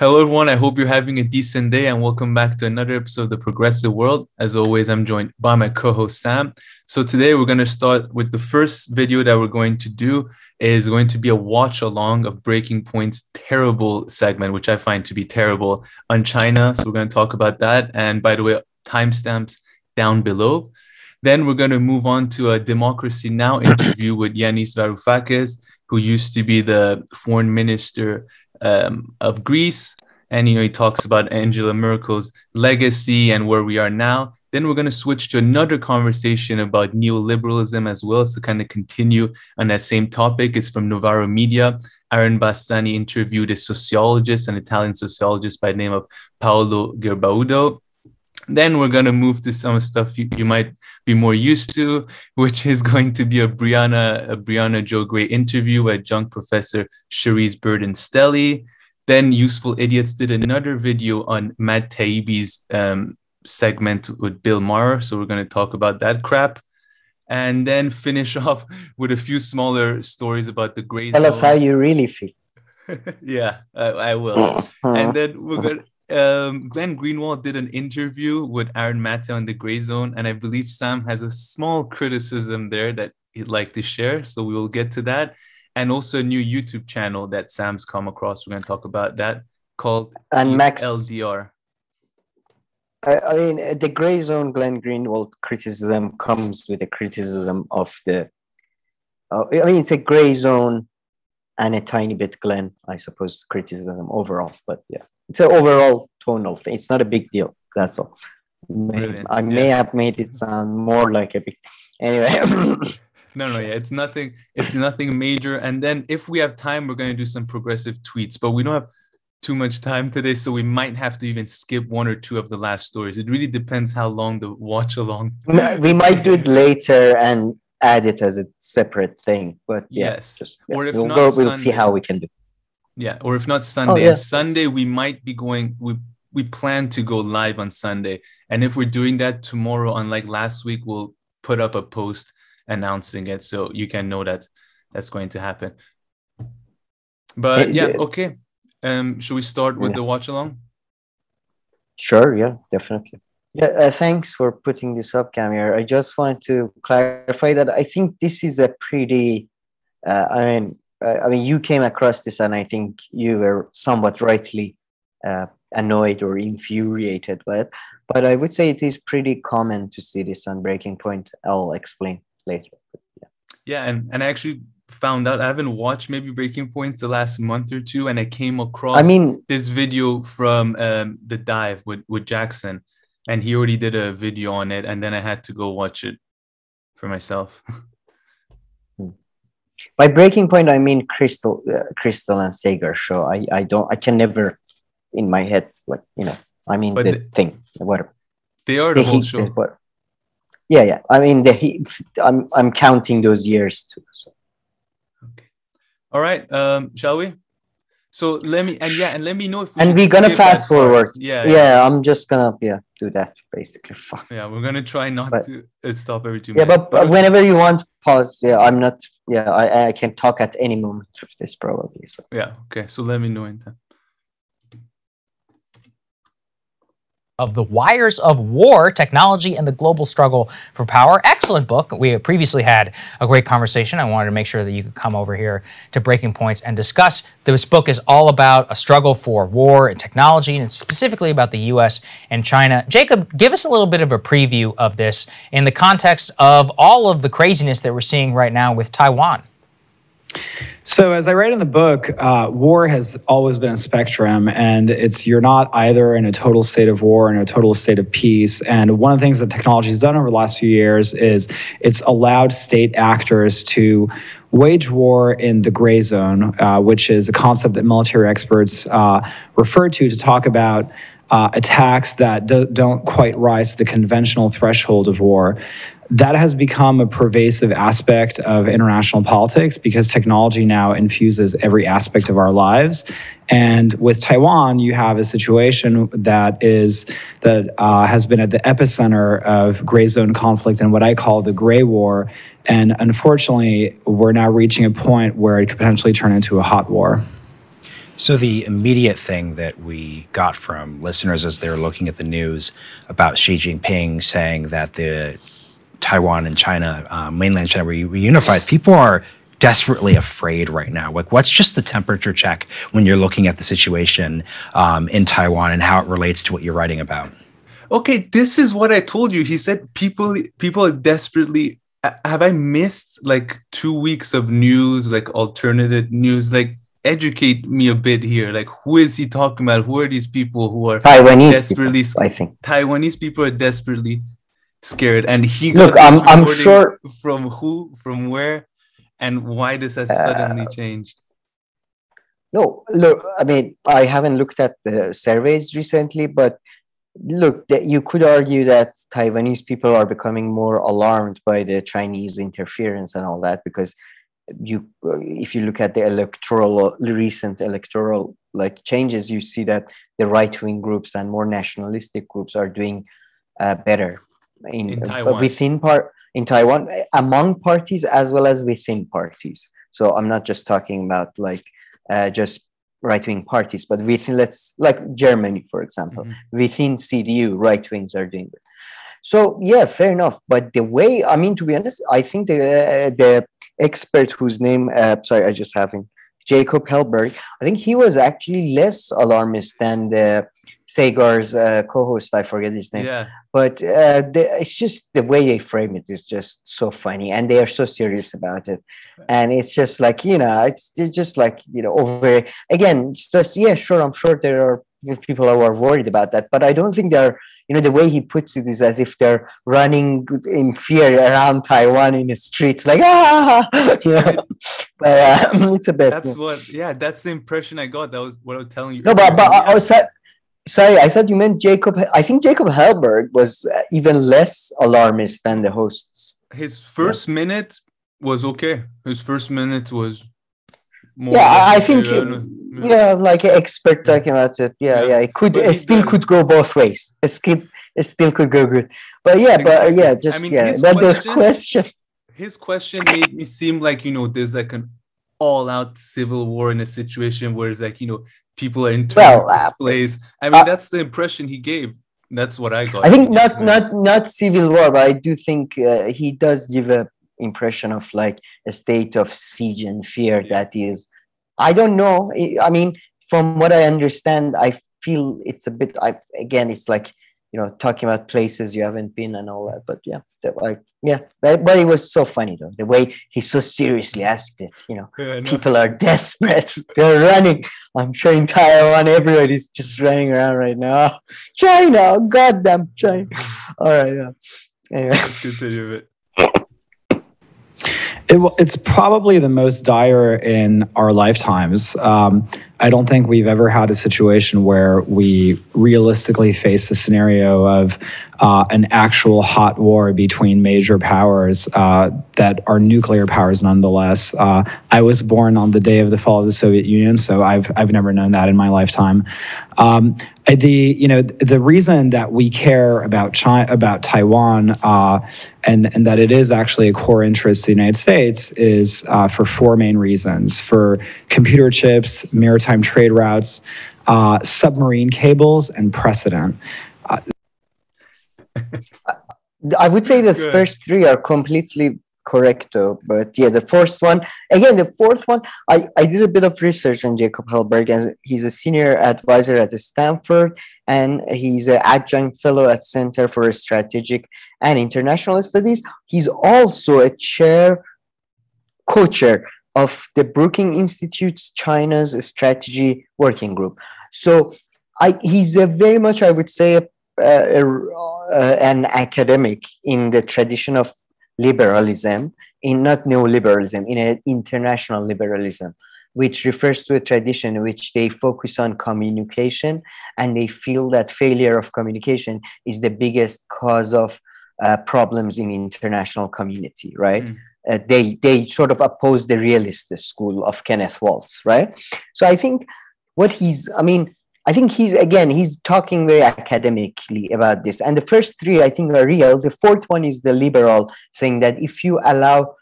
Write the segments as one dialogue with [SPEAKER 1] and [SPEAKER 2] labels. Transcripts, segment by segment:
[SPEAKER 1] Hello, everyone. I hope you're having a decent day and welcome back to another episode of The Progressive World. As always, I'm joined by my co-host, Sam. So today we're going to start with the first video that we're going to do is going to be a watch along of Breaking Point's terrible segment, which I find to be terrible, on China. So we're going to talk about that. And by the way, timestamps down below. Then we're going to move on to a Democracy Now! Interview with Yanis Varoufakis, who used to be the foreign minister of Greece. And, he talks about Angela Merkel's legacy and where we are now. Then we're going to switch to another conversation about neoliberalism as well. So kind of continue on that same topic. It's from Novaro Media. Aaron Bastani interviewed a sociologist, an Italian sociologist by the name of Paolo Gerbaudo. Then we're going to move to some stuff you might be more used to, which is going to be a Brianna Joe Gray interview with adjunct professor Cherise Burden-Stelly. Then Useful Idiots did another video on Matt Taibbi's segment with Bill Maher. So we're going to talk about that crap. And then finish off with a few smaller stories about the gray zone.
[SPEAKER 2] Tell us how you really feel.
[SPEAKER 1] Yeah, I will. And then we're going to... Glenn Greenwald did an interview with Aaron Matta on the Gray Zone, and I believe Sam has a small criticism there that he'd like to share, so we will get to that. And also a new YouTube channel that Sam's come across. We're going to talk about that, called TLDR.
[SPEAKER 2] I mean, the Gray Zone Glenn Greenwald criticism comes with a criticism of the... it's a Gray Zone and a tiny bit Glenn, I suppose, criticism overall, but yeah. It's an overall tonal thing. It's not a big deal. That's all. I may have made it sound more like a big... Anyway.
[SPEAKER 1] No, it's nothing major. And then if we have time, we're going to do some progressive tweets, but we don't have too much time today, so we might have to even skip one or two of the last stories. It really depends how long the watch along.
[SPEAKER 2] We might do it later and add it as a separate thing. But
[SPEAKER 1] yes. Or if
[SPEAKER 2] we'll see how we can do.
[SPEAKER 1] Yeah, or if not Sunday. And Sunday we might be going. We plan to go live on Sunday, and if we're doing that tomorrow, unlike last week, we'll put up a post announcing it, so you can know that that's going to happen. But okay. Should we start with the watch along?
[SPEAKER 2] Sure. Yeah, definitely. Yeah. Thanks for putting this up, Kam. I just wanted to clarify that I think this is a pretty. I mean, you came across this, and I think you were somewhat rightly annoyed or infuriated by it. But I would say it is pretty common to see this on Breaking Point. I'll explain later.
[SPEAKER 1] Yeah, and I actually found out, I haven't watched maybe Breaking Points the last month or two, and I came across this video from The Dive with Jackson, and he already did a video on it, and then I had to go watch it for myself.
[SPEAKER 2] By Breaking Point, I mean Crystal and Sagar show. I can never, in my head, the thing, whatever.
[SPEAKER 1] They are the whole show.
[SPEAKER 2] Yeah. I mean, I'm counting those years too. So.
[SPEAKER 1] Okay. All right. Shall we? So let me know if
[SPEAKER 2] we're gonna fast forward. Yeah. I'm just gonna do that basically.
[SPEAKER 1] Yeah, we're gonna try not to stop every 2 minutes.
[SPEAKER 2] Yeah, but whenever you want, pause. Yeah, I'm not. Yeah, I can talk at any moment of this probably. So.
[SPEAKER 1] Yeah. Okay. So let me know in time.
[SPEAKER 3] Of The Wires of War, Technology and the Global Struggle for Power. Excellent book. We previously had a great conversation. I wanted to make sure that you could come over here to Breaking Points and discuss. This book is all about a struggle for war and technology, and specifically about the U.S. and China. Jacob, give us a little bit of a preview of this in the context of all of the craziness that we're seeing right now with Taiwan.
[SPEAKER 4] So as I write in the book, war has always been a spectrum, and you're not either in a total state of war or in a total state of peace. And one of the things that technology has done over the last few years is it's allowed state actors to wage war in the gray zone, which is a concept that military experts refer to talk about attacks that don't quite rise to the conventional threshold of war. That has become a pervasive aspect of international politics because technology now infuses every aspect of our lives. And with Taiwan, you have a situation that has been at the epicenter of gray zone conflict and what I call the gray war. And unfortunately, we're now reaching a point where it could potentially turn into a hot war.
[SPEAKER 5] So the immediate thing that we got from listeners as they were looking at the news about Xi Jinping saying that the Taiwan and China, mainland China, reunifies, people are desperately afraid right now. Like, what's just the temperature check when you're looking at the situation in Taiwan and how it relates to what you're writing about?
[SPEAKER 1] Okay, this is what I told you. He said people are desperately. Have I missed like 2 weeks of news, like alternative news? Like, educate me a bit here. Like, who is he talking about? Who are these people who are
[SPEAKER 2] Taiwanese people, I think
[SPEAKER 1] Taiwanese people are desperately scared? And he
[SPEAKER 2] look,
[SPEAKER 1] got
[SPEAKER 2] I'm sure
[SPEAKER 1] from who, from where, and why this has suddenly changed.
[SPEAKER 2] No, look, I mean, I haven't looked at the surveys recently, but look, you could argue that Taiwanese people are becoming more alarmed by the Chinese interference and all that, because if you look at the recent electoral like changes, you see that the right-wing groups and more nationalistic groups are doing better in Taiwan. In Taiwan, among parties as well as within parties. So I'm not just talking about like just right-wing parties, but within, like Germany, for example, within CDU, right-wings are doing it. So yeah, fair enough. But the way, I mean, to be honest, I think the expert whose name, sorry, I just have him, Jacob Hellberg, I think he was actually less alarmist than the Sagar's co-host, I forget his name.
[SPEAKER 1] Yeah.
[SPEAKER 2] But it's just the way they frame it is just so funny, and they are so serious about it. And it's just like, it's just like, over again, it's just, yeah, sure, I'm sure there are people who are worried about that, but I don't think they're, the way he puts it is as if they're running in fear around Taiwan in the streets, like, but it's a bit.
[SPEAKER 1] That's the impression I got. That was what I was telling you.
[SPEAKER 2] No, sorry, I thought you meant Jacob. I think Jacob Hellberg was even less alarmist than the hosts.
[SPEAKER 1] His first minute was okay. His first minute was more.
[SPEAKER 2] Yeah, I think. Like an expert talking about it. It could. It still could go both ways. It still could go good. But
[SPEAKER 1] His question made me seem like, there's like an all-out civil war in a situation where it's like, people are in displays. I mean, that's the impression he gave. That's what I got.
[SPEAKER 2] I think not civil war, but I do think he does give a impression of like a state of siege and fear that is, I don't know. I mean, from what I understand, I feel it's a bit, it's like, talking about places you haven't been and all that. But but it was so funny though, the way he so seriously asked it. People are desperate, they're running. I'm sure in Taiwan everybody's just running around right now. China, goddamn China. All right, anyway,
[SPEAKER 1] let's continue it.
[SPEAKER 4] It's probably the most dire in our lifetimes. I don't think we've ever had a situation where we realistically face the scenario of an actual hot war between major powers that are nuclear powers nonetheless. I was born on the day of the fall of the Soviet Union, so I've never known that in my lifetime. The reason that we care about Taiwan and that it is actually a core interest of the United States is for four main reasons: for computer chips, maritime trade routes, submarine cables, and precedent.
[SPEAKER 2] I would say the first three are completely correct though, but the fourth one, I did a bit of research on Jacob Hellberg, and he's a senior advisor at Stanford, and he's an adjunct fellow at Center for Strategic and International Studies. He's also a co-chair of the Brookings Institute's China's Strategy Working Group. So he's a very much, I would say, an academic in the tradition of liberalism, not neoliberalism, in an international liberalism, which refers to a tradition in which they focus on communication, and they feel that failure of communication is the biggest cause of problems in international community, right? They sort of oppose the realist school of Kenneth Waltz, right? So I think he's talking very academically about this. And the first three, I think, are real. The fourth one is the liberal thing, that if you allow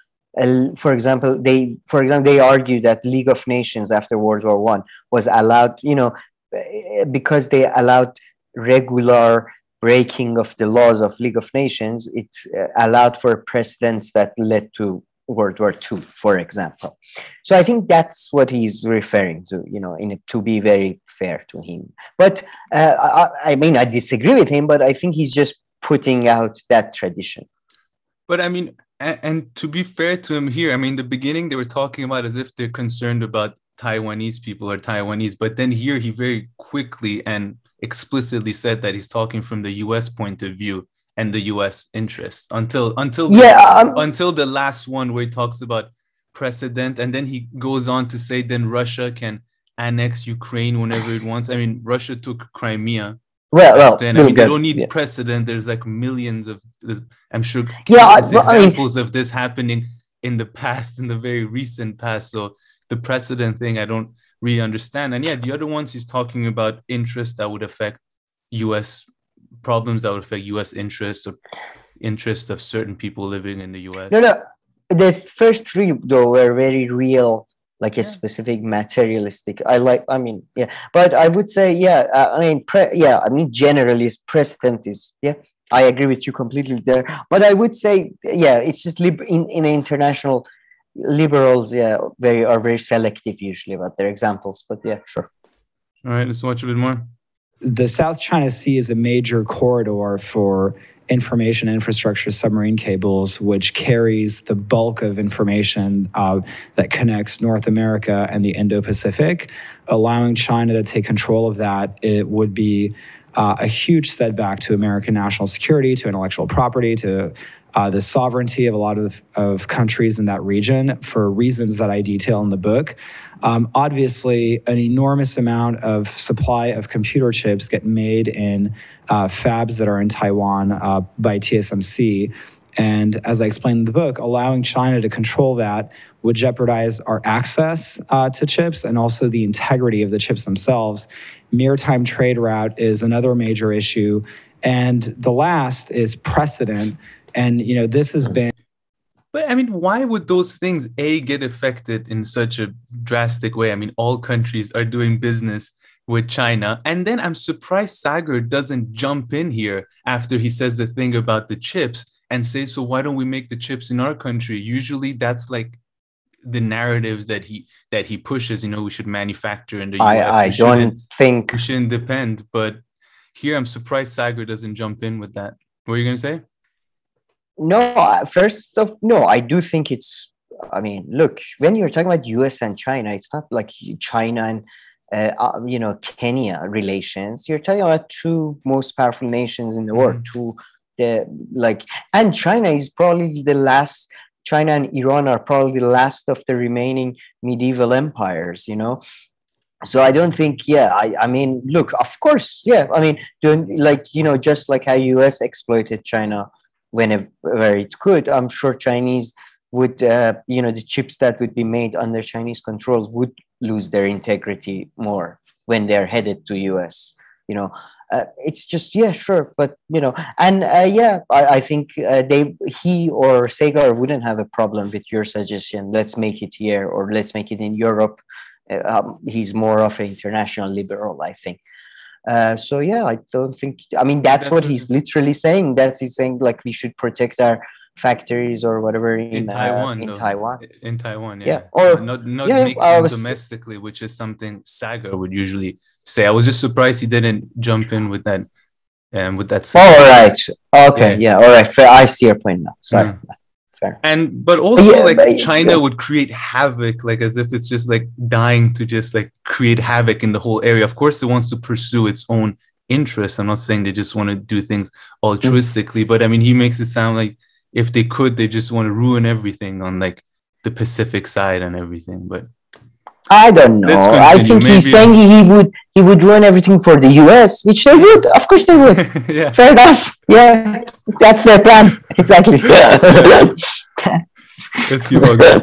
[SPEAKER 2] For example, they argue that League of Nations after World War I was allowed, because they allowed regular breaking of the laws of League of Nations. It allowed for precedents that led to World War II, for example. So I think that's what he's referring to, to be very fair to him. But I mean, I disagree with him, but I think he's just putting out that tradition.
[SPEAKER 1] But I mean, and to be fair to him here, I mean, the beginning they were talking about as if they're concerned about Taiwanese people or Taiwanese, but then here he very quickly and explicitly said that he's talking from the U.S. point of view and the U.S. interests until the last one where he talks about precedent, and then he goes on to say then Russia can annex Ukraine whenever it wants. I mean, Russia took Crimea.
[SPEAKER 2] Well,
[SPEAKER 1] then I mean, they don't need precedent. There's like millions of, I'm sure, examples of this happening in the past, in the very recent past. So the precedent thing, I don't really understand. And yeah, the other ones he's talking about interests that would affect U.S. problems that would affect U.S. interests or interest of certain people living in the U.S.
[SPEAKER 2] No. The first three though were very real, like a specific materialistic. But I would say, generally, precedent is, I agree with you completely there. But I would say, it's just in international liberals, are very selective usually about their examples. But yeah, sure.
[SPEAKER 1] All right, let's watch a bit more.
[SPEAKER 4] The South China Sea is a major corridor for information infrastructure submarine cables, which carries the bulk of information that connects North America and the Indo-Pacific. Allowing China to take control of that, it would be a huge setback to American national security, to intellectual property, to the sovereignty of a lot of countries in that region for reasons that I detail in the book. Obviously, an enormous amount of supply of computer chips get made in fabs that are in Taiwan by TSMC. And as I explained in the book, allowing China to control that would jeopardize our access to chips and also the integrity of the chips themselves. Maritime trade route is another major issue. And the last is precedent. And, this has been.
[SPEAKER 1] But I mean, why would those things, get affected in such a drastic way? I mean, all countries are doing business with China. And then I'm surprised Sagar doesn't jump in here after he says the thing about the chips and say, so why don't we make the chips in our country? Usually that's like the narratives that he pushes, we should manufacture in the US.
[SPEAKER 2] I don't think
[SPEAKER 1] we shouldn't depend. But here I'm surprised Sagar doesn't jump in with that. What are you going to say?
[SPEAKER 2] No, I do think it's, look, when you're talking about US and China, it's not like China and, Kenya relations. You're talking about two most powerful nations in the world, and China is probably the last, China and Iran are probably the last of the remaining medieval empires, So I don't think, look, of course, just like how US exploited China whenever it could, I'm sure Chinese would, the chips that would be made under Chinese control would lose their integrity more when they're headed to US, it's just, sure. But, I think he or Sagar wouldn't have a problem with your suggestion. Let's make it here or let's make it in Europe. He's more of an international liberal, I think. I don't think, that's what he's literally saying. He's saying like we should protect our factories or whatever in Taiwan.
[SPEAKER 1] In Taiwan,
[SPEAKER 2] or
[SPEAKER 1] not make them domestically, which is something Sagar would usually say. I was just surprised he didn't jump in with that.
[SPEAKER 2] All right. Okay. All right. Fair. I see your point now. Sorry. Fair.
[SPEAKER 1] But also China would create havoc, like as if it's just like dying to just like create havoc in the whole area. Of course, it wants to pursue its own interests. I'm not saying they just want to do things altruistically, but I mean, he makes it sound like if they could, they just want to ruin everything on like the Pacific side and everything. But
[SPEAKER 2] I don't know. I think he's saying he would ruin everything for the US, which they would. Of course they would.
[SPEAKER 1] Yeah.
[SPEAKER 2] Fair enough. Yeah, that's their plan. Exactly.
[SPEAKER 1] Let's keep on going.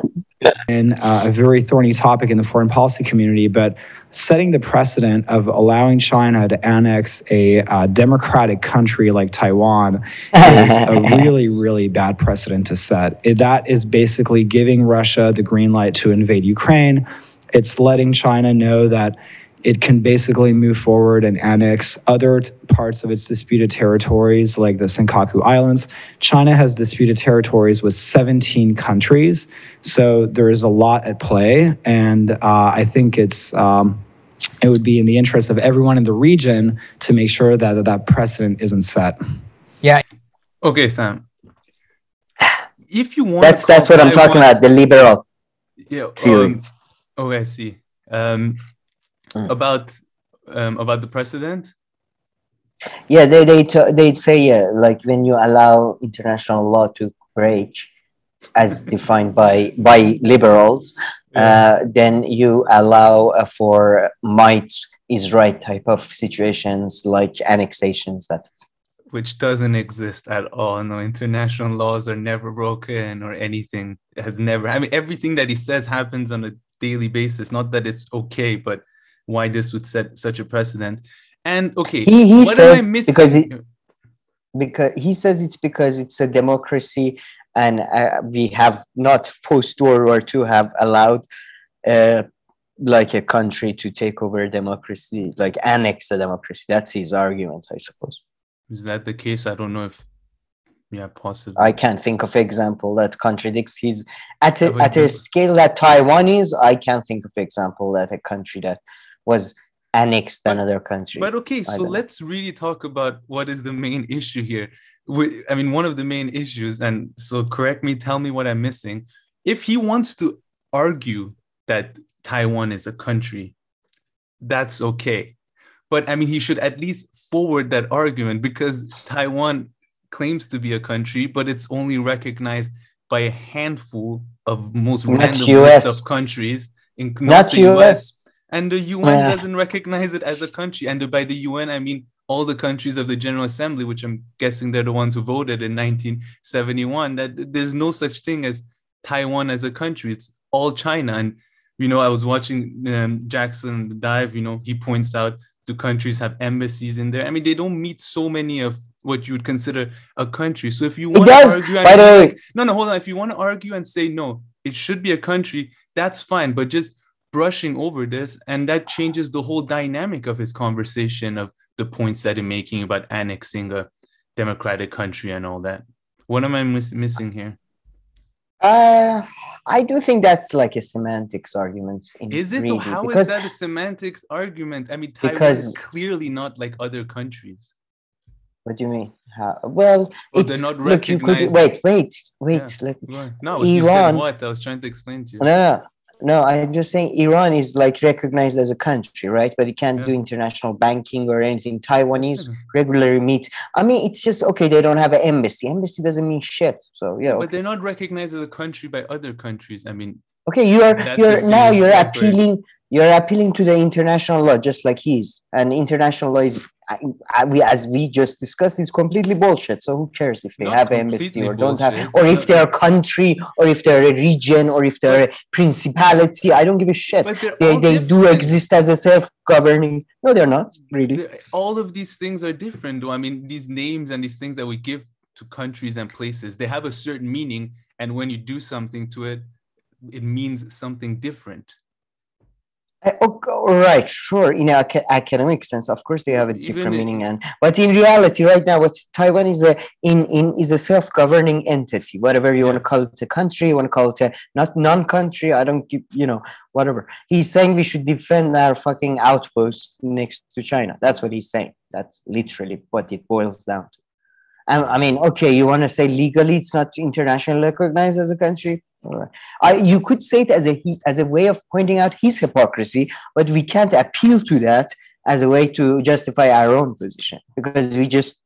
[SPEAKER 4] in a very thorny topic in the foreign policy community, but setting the precedent of allowing China to annex a democratic country like Taiwan is a really, really bad precedent to set. That is basically giving Russia the green light to invade Ukraine. It's letting China know that it can basically move forward and annex other parts of its disputed territories, like the Senkaku Islands. China has disputed territories with 17 countries, so there is a lot at play. And I think it would be in the interest of everyone in the region to make sure that that precedent isn't set.
[SPEAKER 3] Yeah.
[SPEAKER 1] Okay, Sam. If you want,
[SPEAKER 2] that's what I'm talking about. The liberal.
[SPEAKER 1] Yeah.
[SPEAKER 2] theory.
[SPEAKER 1] I see. About the precedent.
[SPEAKER 2] Yeah, they say like when you allow international law to break, as defined by liberals, then you allow for might is right type of situations like annexations
[SPEAKER 1] which doesn't exist at all. No, international laws are never broken or anything. It has never. I mean, everything that he says happens on a daily basis. Not that it's okay, but why this would set such a precedent. And okay,
[SPEAKER 2] he
[SPEAKER 1] what
[SPEAKER 2] says
[SPEAKER 1] am I missing?
[SPEAKER 2] because he says it's because it's a democracy, and we have not post World War II have allowed like a country to take over a democracy, like annex a democracy. That's his argument, I suppose.
[SPEAKER 1] Is that the case? I don't know if, possibly.
[SPEAKER 2] I can't think of example that contradicts his at a scale that Taiwan is. I can't think of example that a country that was annexed another country.
[SPEAKER 1] But okay, so let's really talk about what is the main issue here. I mean, one of the main issues, and so correct me, tell me what I'm missing. If he wants to argue that Taiwan is a country, that's okay. But I mean, he should at least forward that argument, because Taiwan claims to be a country, but it's only recognized by a handful of most random list of countries, not the US. And the UN doesn't recognize it as a country. And by the UN, I mean all the countries of the General Assembly, which I'm guessing they're the ones who voted in 1971, that there's no such thing as Taiwan as a country. It's all China. And, I was watching Jackson the Dive, he points out the countries have embassies in there. I mean, they don't meet so many of what you would consider a country. So if you want to argue, hold on. If you want to argue and say, no, it should be a country, that's fine. But just brushing over this, and that changes the whole dynamic of his conversation of the points that he's making about annexing a democratic country and all that. What am I missing here?
[SPEAKER 2] I do think that's like a semantics argument.
[SPEAKER 1] Is it though? How is that a semantics argument? I mean, Taiwan is clearly not like other countries.
[SPEAKER 2] What do you mean? How? Well,
[SPEAKER 1] they're not recognized.
[SPEAKER 2] Wait.
[SPEAKER 1] No, you said what? I was trying to explain to you.
[SPEAKER 2] No, I'm just saying Iran is like recognized as a country, right? But it can't do international banking or anything. Taiwanese regularly meet. I mean, it's just, okay, they don't have an embassy. Embassy doesn't mean shit. So, yeah.
[SPEAKER 1] But they're not recognized as a country by other countries. I mean,
[SPEAKER 2] okay, you're appealing to the international law, just like he's. And international law is, as we just discussed, is completely bullshit. So who cares if they have an embassy or don't have, or if they're a country, or if they're a region, or if they're a principality? I don't give a shit. They do exist as a self-governing. No, they're not really.
[SPEAKER 1] All of these things are different, though. I mean, these names and these things that we give to countries and places, they have a certain meaning, and when you do something to it, it means something different.
[SPEAKER 2] Right, sure. In an academic sense, of course, they have a different meaning, but in reality, right now, Taiwan is a self-governing entity. Whatever you want to call it, a country, you want to call it a non-country. I don't give, whatever. He's saying we should defend our fucking outpost next to China. That's what he's saying. That's literally what it boils down to. I mean, okay, you want to say legally it's not internationally recognized as a country? You could say it as a way of pointing out his hypocrisy, but we can't appeal to that as a way to justify our own position, because we just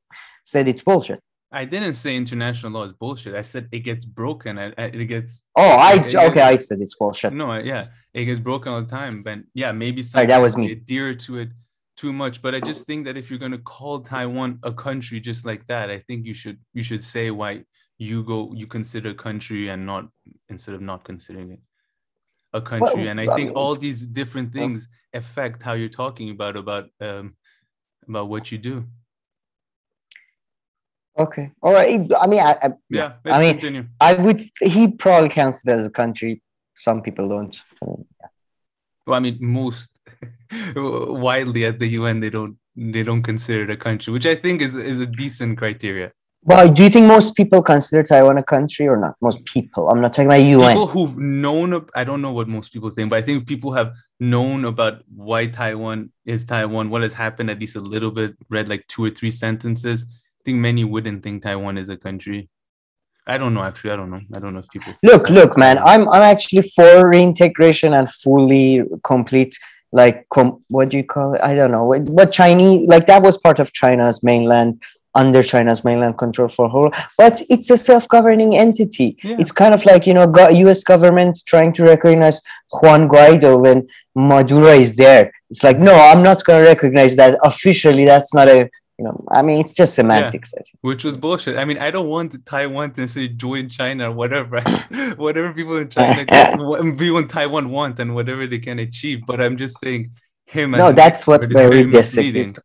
[SPEAKER 2] said it's bullshit.
[SPEAKER 1] I didn't say international law is bullshit. I said it gets broken. It gets.
[SPEAKER 2] I said it's bullshit.
[SPEAKER 1] No, it gets broken all the time. But maybe
[SPEAKER 2] that was me.
[SPEAKER 1] Adhere to it too much. But I just think that if you're going to call Taiwan a country just like that, I think you should say why you consider country and not, instead of not considering it. a country. And I think
[SPEAKER 2] mean,
[SPEAKER 1] all these different things affect how you're talking about what you do.
[SPEAKER 2] Okay. All right. I mean,
[SPEAKER 1] Yeah,
[SPEAKER 2] I
[SPEAKER 1] let's
[SPEAKER 2] mean,
[SPEAKER 1] continue.
[SPEAKER 2] he probably counts it as a country. Some people don't.
[SPEAKER 1] Well, I mean, most widely at the UN, they don't consider it a country, which I think is a decent criteria.
[SPEAKER 2] Well, do you think most people consider Taiwan a country or not? Most people. I'm not talking about UN.
[SPEAKER 1] People who've known, I don't know what most people think, but I think people have known about why Taiwan is Taiwan, what has happened, at least a little bit, read like 2 or 3 sentences. I think many wouldn't think Taiwan is a country. I don't know, actually. I don't know if people
[SPEAKER 2] look, man. I'm actually for reintegration and fully complete, like, what do you call it? I don't know what Chinese, like, that was part of China's mainland, under China's mainland control for whole, but it's a self-governing entity.
[SPEAKER 1] Yeah.
[SPEAKER 2] It's kind of like, US government trying to recognize Juan Guaido when Maduro is there. It's like, no, I'm not going to recognize that officially. That's not a, I mean, it's just semantics.
[SPEAKER 1] Yeah,
[SPEAKER 2] I think.
[SPEAKER 1] which was bullshit. I mean, I don't want Taiwan to say join China or whatever, whatever people in China, people in Taiwan want and whatever they can achieve. But I'm just saying him.
[SPEAKER 2] No, that's what very
[SPEAKER 1] misleading.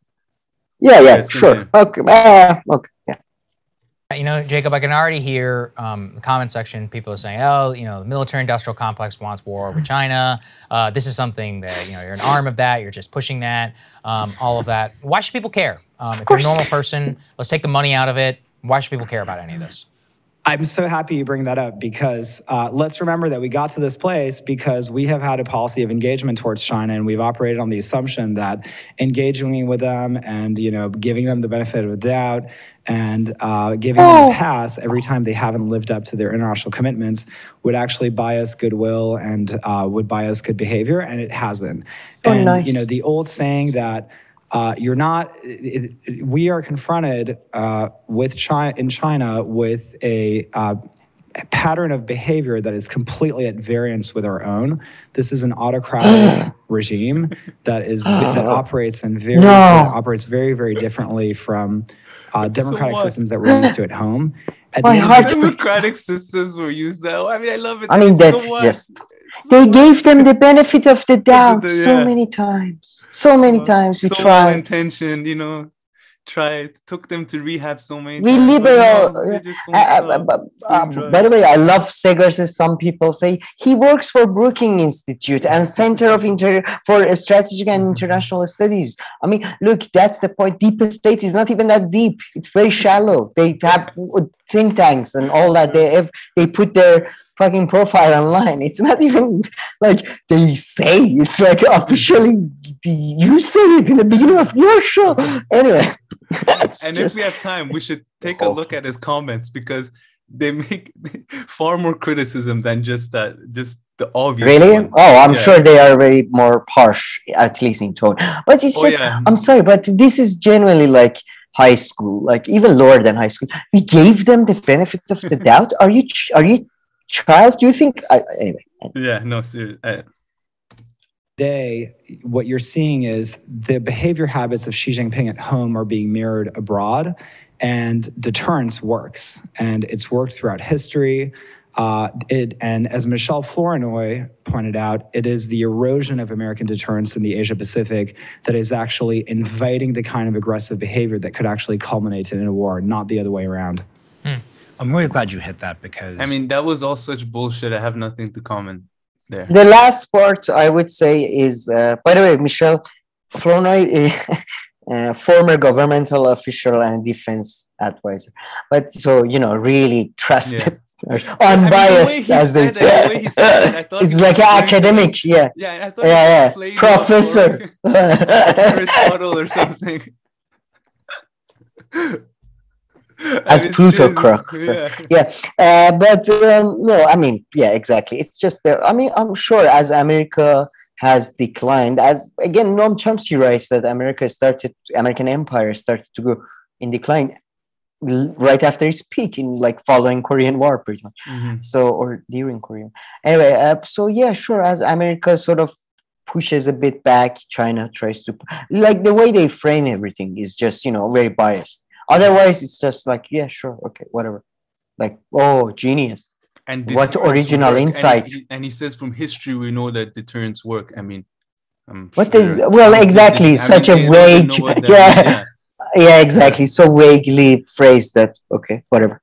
[SPEAKER 2] Yeah, sure. Okay, okay, yeah.
[SPEAKER 3] Jacob, I can already hear the comment section, people are saying, oh, the military-industrial complex wants war with China. This is something that, you're an arm of that. You're just pushing that, all of that. Why should people care? If you're a normal person, let's take the money out of it. Why should people care about any of this?
[SPEAKER 4] I'm so happy you bring that up because let's remember that we got to this place because we have had a policy of engagement towards China, and we've operated on the assumption that engaging with them and giving them the benefit of the doubt and giving them a pass every time they haven't lived up to their international commitments would actually buy us goodwill and would buy us good behavior, and it hasn't. And
[SPEAKER 2] nice.
[SPEAKER 4] The old saying that we are confronted in China with a pattern of behavior that is completely at variance with our own. This is an autocratic regime that operates operates very, very differently from democratic systems that we're used to at home.
[SPEAKER 1] Democratic systems were used now. I mean, I love it.
[SPEAKER 2] I mean, that's just. They gave them the benefit of the doubt so many times. So many times we tried.
[SPEAKER 1] Well-intentioned, took them to rehab so many
[SPEAKER 2] we
[SPEAKER 1] times.
[SPEAKER 2] Liberal.
[SPEAKER 1] By
[SPEAKER 2] the way, I love Segers, as some people say. He works for Brookings Institute and Center for Strategic and International Studies. I mean, look, that's the point. Deep state is not even that deep. It's very shallow. They have think tanks and all that. They put their fucking profile online. It's not even like they say. It's like officially you say it in the beginning of your show. Anyway.
[SPEAKER 1] And if we have time, we should take a look at his comments because they make far more criticism than just the obvious.
[SPEAKER 2] Really?
[SPEAKER 1] One.
[SPEAKER 2] I'm sure they are very more harsh, at least in tone. But it's just, I'm sorry, but this is genuinely like high school, like even lower than high school. We gave them the benefit of the doubt. Are you child? Do you think? Anyway.
[SPEAKER 1] Yeah, no, seriously.
[SPEAKER 4] Today, what you're seeing is the behavior habits of Xi Jinping at home are being mirrored abroad, and deterrence works, and it's worked throughout history. And as Michel Flournoy pointed out, it is the erosion of American deterrence in the Asia Pacific that is actually inviting the kind of aggressive behavior that could actually culminate in a war, not the other way around.
[SPEAKER 5] I'm really glad you hit that because...
[SPEAKER 1] I mean, that was all such bullshit. I have nothing to comment there.
[SPEAKER 2] The last part I would say is, by the way, Michel Flournoy, former governmental official and defense advisor. But so, really trusted, unbiased, as they say. It's like academic,
[SPEAKER 1] Yeah, I thought
[SPEAKER 2] professor.
[SPEAKER 1] Aristotle or something.
[SPEAKER 2] As Pluto crook. But no, I mean, exactly. It's just I mean, I'm sure as America has declined, as again Noam Chomsky writes that American empire started to go in decline right after its peak in like following Korean War, pretty much. So, or during Korean. Anyway, so yeah, sure. As America sort of pushes a bit back, China tries to, like, the way they frame everything is just very biased. Otherwise, it's just like, yeah, sure, okay, whatever. Like, oh, genius.
[SPEAKER 1] And
[SPEAKER 2] what
[SPEAKER 1] deterrence
[SPEAKER 2] original
[SPEAKER 1] work.
[SPEAKER 2] insight.
[SPEAKER 1] And he says from history we know that deterrents work. I mean, I'm
[SPEAKER 2] What
[SPEAKER 1] sure
[SPEAKER 2] is, well, exactly, such a vague, yeah, yeah, exactly, so vaguely phrased that, okay, whatever.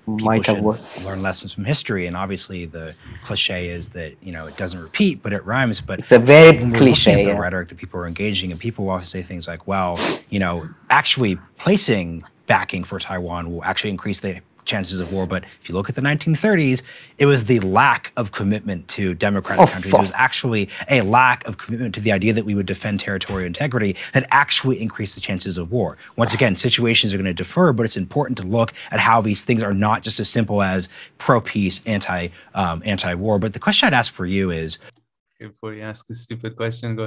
[SPEAKER 5] People should learn lessons from history, and obviously the cliche is that, you know, it doesn't repeat, but it rhymes. But
[SPEAKER 2] it's a very
[SPEAKER 5] when we're
[SPEAKER 2] cliche,
[SPEAKER 5] looking at the rhetoric that people are engaging in, people will often say things like, well, you know, actually placing backing for Taiwan will actually increase the chances of war. But if you look at the 1930s, it was the lack of commitment to democratic countries. It was actually a lack of commitment to the idea that we would defend territorial integrity that actually increased the chances of war. Once again, situations are going to differ, but it's important to look at how these things are not just as simple as pro-peace, anti-war. But the question I'd ask for you is...
[SPEAKER 1] Before you ask a stupid question, go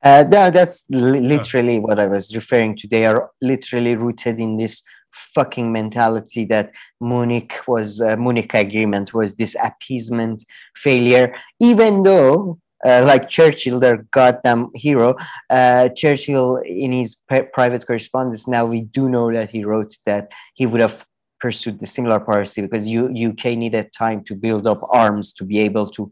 [SPEAKER 1] ahead.
[SPEAKER 2] No, that's literally what I was referring to. They are literally rooted in this fucking mentality that Munich agreement was this appeasement failure, even though like Churchill, their goddamn hero, Churchill in his private correspondence, now we do know that he wrote that he would have pursued the similar policy because UK needed time to build up arms to be able to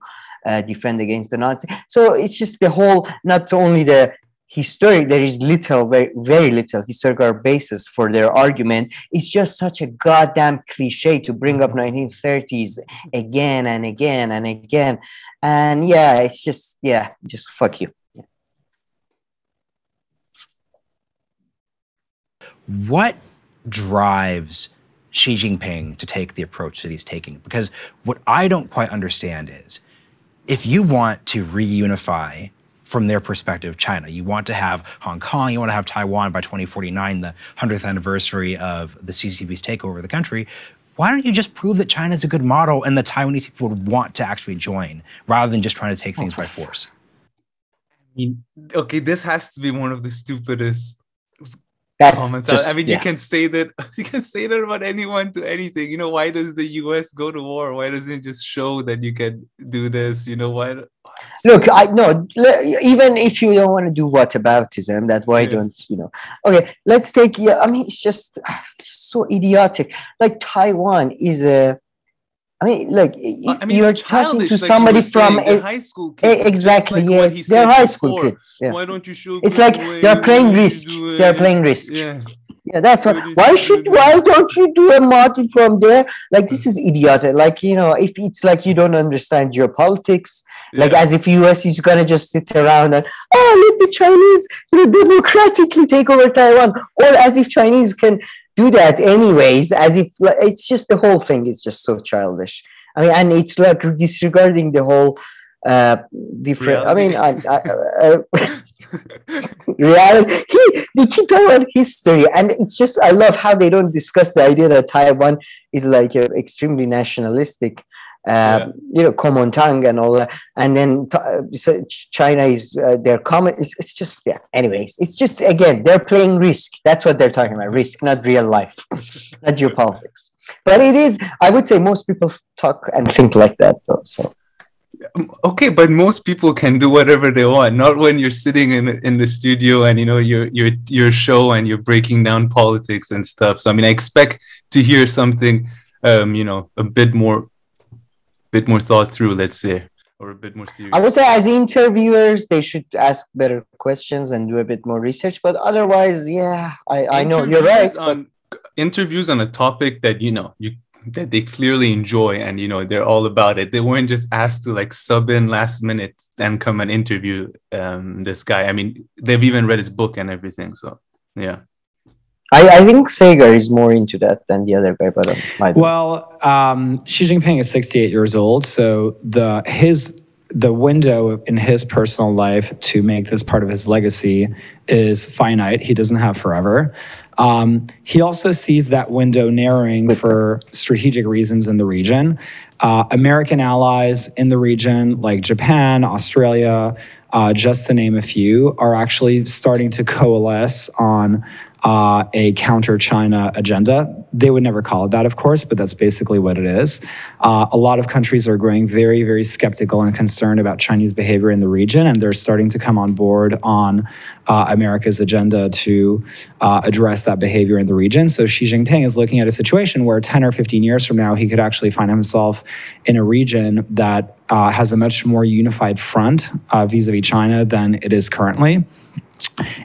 [SPEAKER 2] defend against the Nazis. So it's just the whole, not only the historic, there is little, very little historical basis for their argument. It's just such a goddamn cliche to bring up 1930s again and again and again. And yeah, it's just, yeah, just fuck you. Yeah.
[SPEAKER 5] What drives Xi Jinping to take the approach that he's taking? Because what I don't quite understand is, if you want to reunify from their perspective, China, you want to have Hong Kong, you want to have Taiwan by 2049, the 100th anniversary of the CCP's takeover of the country, why don't you just prove that China is a good model and the Taiwanese people would want to actually join rather than just trying to take things by force?
[SPEAKER 1] I mean, okay, this has to be one of the stupidest comments.
[SPEAKER 2] Just,
[SPEAKER 1] I mean, you can say that about anyone to anything. You know, why does the US go to war? Why doesn't it just show that you can do this? You know, why?
[SPEAKER 2] Look, I know, even if you don't want to do whataboutism, that why don't, you know, okay, let's take, yeah, I mean, it's just so idiotic. Like Taiwan is a, I mean, like, you're talking to somebody from
[SPEAKER 1] high school kids.
[SPEAKER 2] Exactly, yeah, they're high school kids. Yeah.
[SPEAKER 1] Why don't you show?
[SPEAKER 2] It's like they're playing risk. They're playing risk. Yeah. Yeah, that's what. Why don't you do a model from there? Like, this is idiotic. Like, you know, if it's like you don't understand geopolitics, like as if US is gonna just sit around and let the Chinese, you know, democratically take over Taiwan, or as if Chinese can do that anyways, as if it's just, the whole thing is just so childish. I mean, and it's like disregarding the whole different. Reality. I mean, reality. They keep talking about history, and it's just, I love how they don't discuss the idea that Taiwan is like extremely nationalistic, you know, Kuomintang and all that, and then so China is their common. It's just, yeah. Anyways, it's just, again, they're playing risk. That's what they're talking about, risk, not real life, not geopolitics. But it is, I would say, most people talk and think like that, though. So.
[SPEAKER 1] Okay, but most people can do whatever they want. Not when you're sitting in the studio and, you know, your show and you're breaking down politics and stuff. So I mean, I expect to hear something, you know, a bit more thought through, let's say, or a bit more serious.
[SPEAKER 2] I would say, as interviewers, they should ask better questions and do a bit more research. But otherwise, yeah, I know you're right.
[SPEAKER 1] Interviews on a topic that, you know, that they clearly enjoy and, you know, they're all about it. They weren't just asked to like sub in last minute and come and interview this guy. I mean, they've even read his book and everything. So yeah,
[SPEAKER 2] I think Sagar is more into that than the other guy, but
[SPEAKER 4] well, Xi Jinping is 68 years old, so the window in his personal life to make this part of his legacy is finite. He doesn't have forever. He also sees that window narrowing for strategic reasons in the region. American allies in the region, like Japan, Australia, just to name a few, are actually starting to coalesce on a counter-China agenda. They would never call it that, of course, but that's basically what it is. A lot of countries are growing very, very skeptical and concerned about Chinese behavior in the region, and they're starting to come on board on America's agenda to address that behavior in the region. So Xi Jinping is looking at a situation where 10 or 15 years from now, he could actually find himself in a region that has a much more unified front vis-a-vis China than it is currently.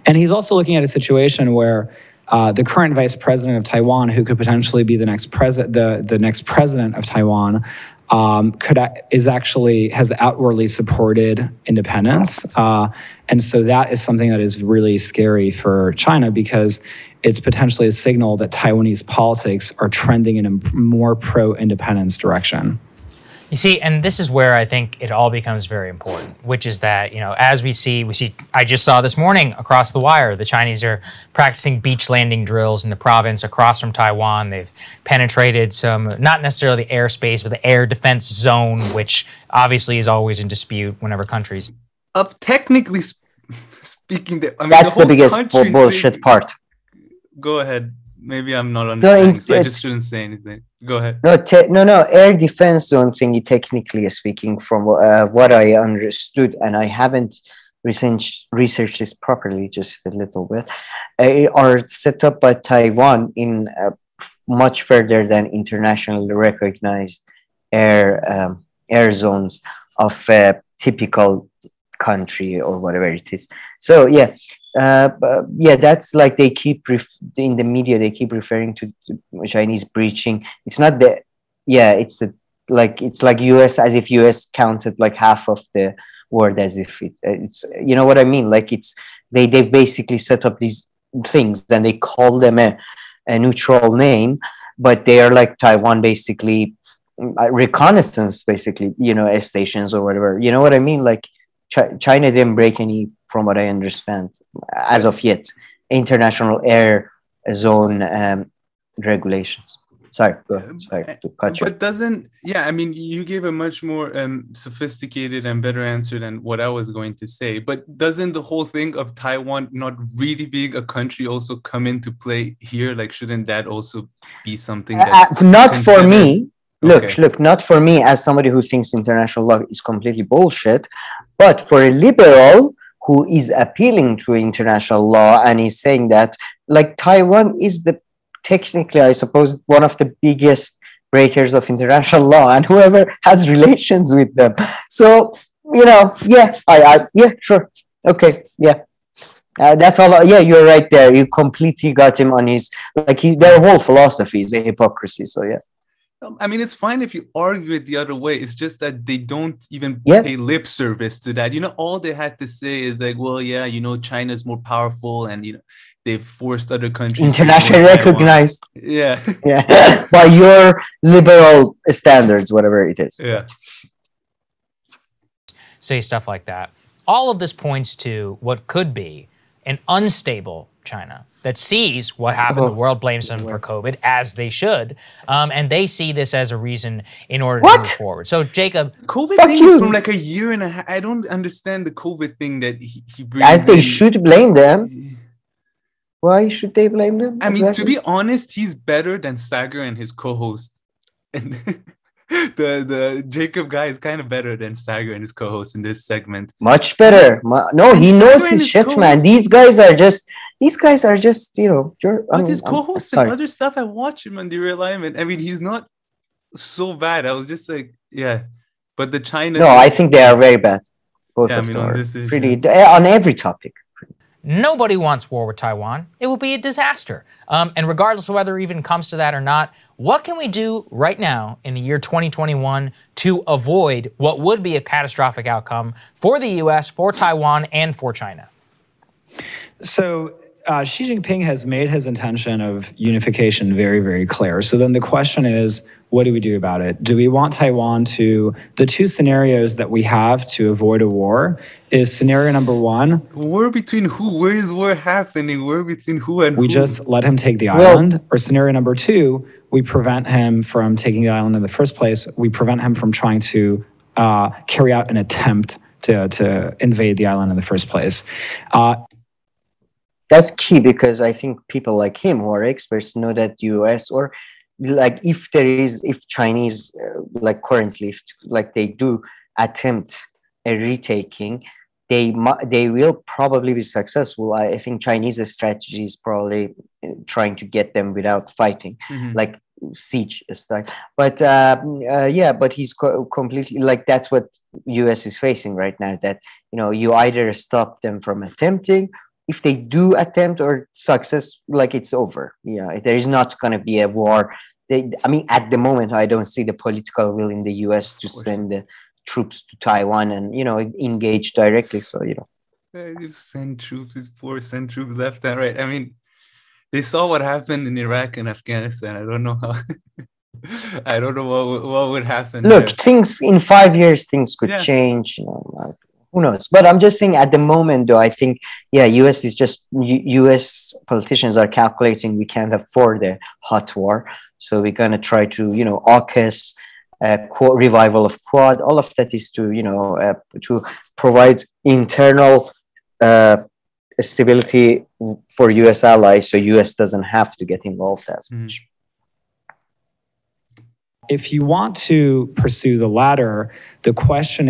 [SPEAKER 4] And he's also looking at a situation where the current vice president of Taiwan, who could potentially be the next president of Taiwan, has outwardly supported independence, and so that is something that is really scary for China, because it's potentially a signal that Taiwanese politics are trending in a more pro-independence direction.
[SPEAKER 3] You see, and this is where I think it all becomes very important, which is that, as we see, I just saw this morning across the wire, the Chinese are practicing beach landing drills in the province across from Taiwan. They've penetrated some, not necessarily the airspace, but the air defense zone, which obviously is always in dispute whenever countries.
[SPEAKER 1] Of technically speaking,
[SPEAKER 2] that's the biggest bullshit part.
[SPEAKER 1] Go ahead. Maybe I'm not understanding, so I just shouldn't say anything. Go ahead.
[SPEAKER 2] No, air defense zone thingy, technically speaking, from what I understood, and I haven't researched this properly, just a little bit, are set up by Taiwan in much further than internationally recognized air zones of a typical country or whatever it is. So yeah. That's like they keep in the media. They keep referring to Chinese breaching. It's not the, it's like US, as if US counted like half of the word, as if it's you know what I mean. Like they've basically set up these things, and they call them a neutral name, but they are like Taiwan basically reconnaissance, basically, stations or whatever. You know what I mean? Like China didn't break any, from what I understand, as of yet, international air zone regulations. Sorry to cut you.
[SPEAKER 1] But you gave a much more sophisticated and better answer than what I was going to say. But doesn't the whole thing of Taiwan not really being a country also come into play here? Like, shouldn't that also be something that's
[SPEAKER 2] not
[SPEAKER 1] considered?
[SPEAKER 2] For me?
[SPEAKER 1] Okay.
[SPEAKER 2] Look, not for me as somebody who thinks international law is completely bullshit, but for a liberal who is appealing to international law and is saying that, like, Taiwan is technically, I suppose, one of the biggest breakers of international law, and whoever has relations with them. So, sure. Okay, yeah. That's all. Yeah, you're right there. You completely got him on his, their whole philosophy is a hypocrisy. So, yeah.
[SPEAKER 1] I mean, it's fine if you argue it the other way. It's just that they don't even pay lip service to that. All they had to say is like, well, yeah, China's more powerful, and, they've forced other countries
[SPEAKER 2] internationally recognized.
[SPEAKER 1] Yeah.
[SPEAKER 2] Yeah. By your liberal standards, whatever it is.
[SPEAKER 1] Yeah.
[SPEAKER 3] Say stuff like that. All of this points to what could be an unstable China that sees what happened. The world blames them for COVID, as they should, and they see this as a reason in order to move forward. So, Jacob,
[SPEAKER 1] COVID thing is from like a year and a half. I don't understand the COVID thing that he brings.
[SPEAKER 2] As they should blame them. Why should they blame them?
[SPEAKER 1] I mean, to be honest, he's better than Sagar and his co-host. And the Jacob guy is kind of better than Sagar and his co-host in this segment.
[SPEAKER 2] Much better. No, he knows his shit, man. These guys are just,
[SPEAKER 1] With his co-host and other stuff, I watch him on the realignment. I mean, he's not so bad. I was just like, yeah. But the China...
[SPEAKER 2] No, I think they are very bad. Both of them are pretty... On every topic.
[SPEAKER 3] Nobody wants war with Taiwan. It will be a disaster. And regardless of whether it even comes to that or not, what can we do right now in the year 2021 to avoid what would be a catastrophic outcome for the U.S., for Taiwan, and for China?
[SPEAKER 4] So Xi Jinping has made his intention of unification very, very clear. So then the question is, what do we do about it? Do we want Taiwan to... The two scenarios that we have to avoid a war is scenario number one.
[SPEAKER 1] War between who? Where is war happening? War between who and who?
[SPEAKER 4] We just let him take the island. Or scenario number two, we prevent him from taking the island in the first place. We prevent him from trying to carry out an attempt to invade the island in the first place.
[SPEAKER 2] that's key, because I think people like him who are experts know that US, or like if Chinese like currently, if like they do attempt a retaking, they will probably be successful. I think Chinese strategy is probably trying to get them without fighting, like siege style. But yeah, but he's completely like, that's what US is facing right now, that you either stop them from attempting. If they do attempt or success, like, it's over. There is not going to be a war. I mean, at the moment, I don't see the political will in the US to send the troops to Taiwan and engage directly. So
[SPEAKER 1] you send troops, it's poor, send troops left and right. I mean, they saw what happened in Iraq and Afghanistan. I don't know how. I don't know what would happen.
[SPEAKER 2] Look,
[SPEAKER 1] there.
[SPEAKER 2] Things in 5 years, things could change. Who knows? But I'm just saying, at the moment, though, I think, US is just US politicians are calculating we can't afford a hot war, so we're gonna try to AUKUS, revival of Quad. All of that is to to provide internal stability for US allies, so US doesn't have to get involved as much.
[SPEAKER 4] If you want to pursue the latter, the question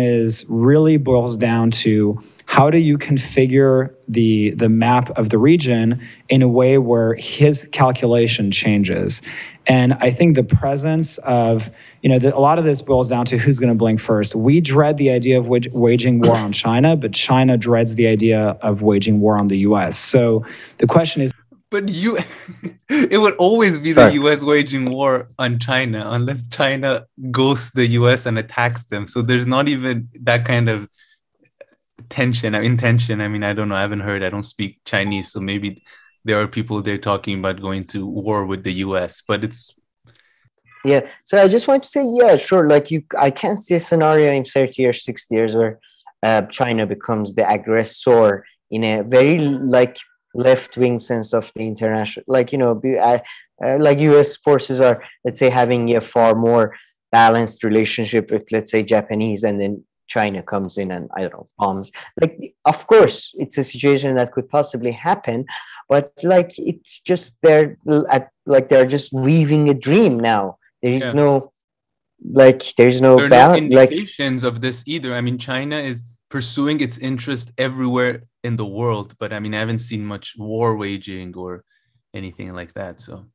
[SPEAKER 4] really boils down to, how do you configure the map of the region in a way where his calculation changes? And I think the presence of, a lot of this boils down to who's going to blink first. We dread the idea of waging war on China, but China dreads the idea of waging war on the US. So the question is,
[SPEAKER 1] but it would always be the US waging war on China unless China ghosts the US and attacks them. So there's not even that kind of intention. I mean, I don't know. I haven't heard. I don't speak Chinese. So maybe there are people there talking about going to war with the US, but it's...
[SPEAKER 2] Yeah. So I just want to say, yeah, sure. Like I can't see a scenario in 30 or 60 years where China becomes the aggressor in a very left-wing sense of the international, like US forces are, let's say, having a far more balanced relationship with, let's say, Japanese, and then China comes in and, I don't know, bombs. Like, of course, it's a situation that could possibly happen, but it's just they're just weaving a dream now. There is no there's no
[SPEAKER 1] indications of this either. I mean, China is pursuing its interest everywhere in the world, but I mean, I haven't seen much war waging or anything like that. So,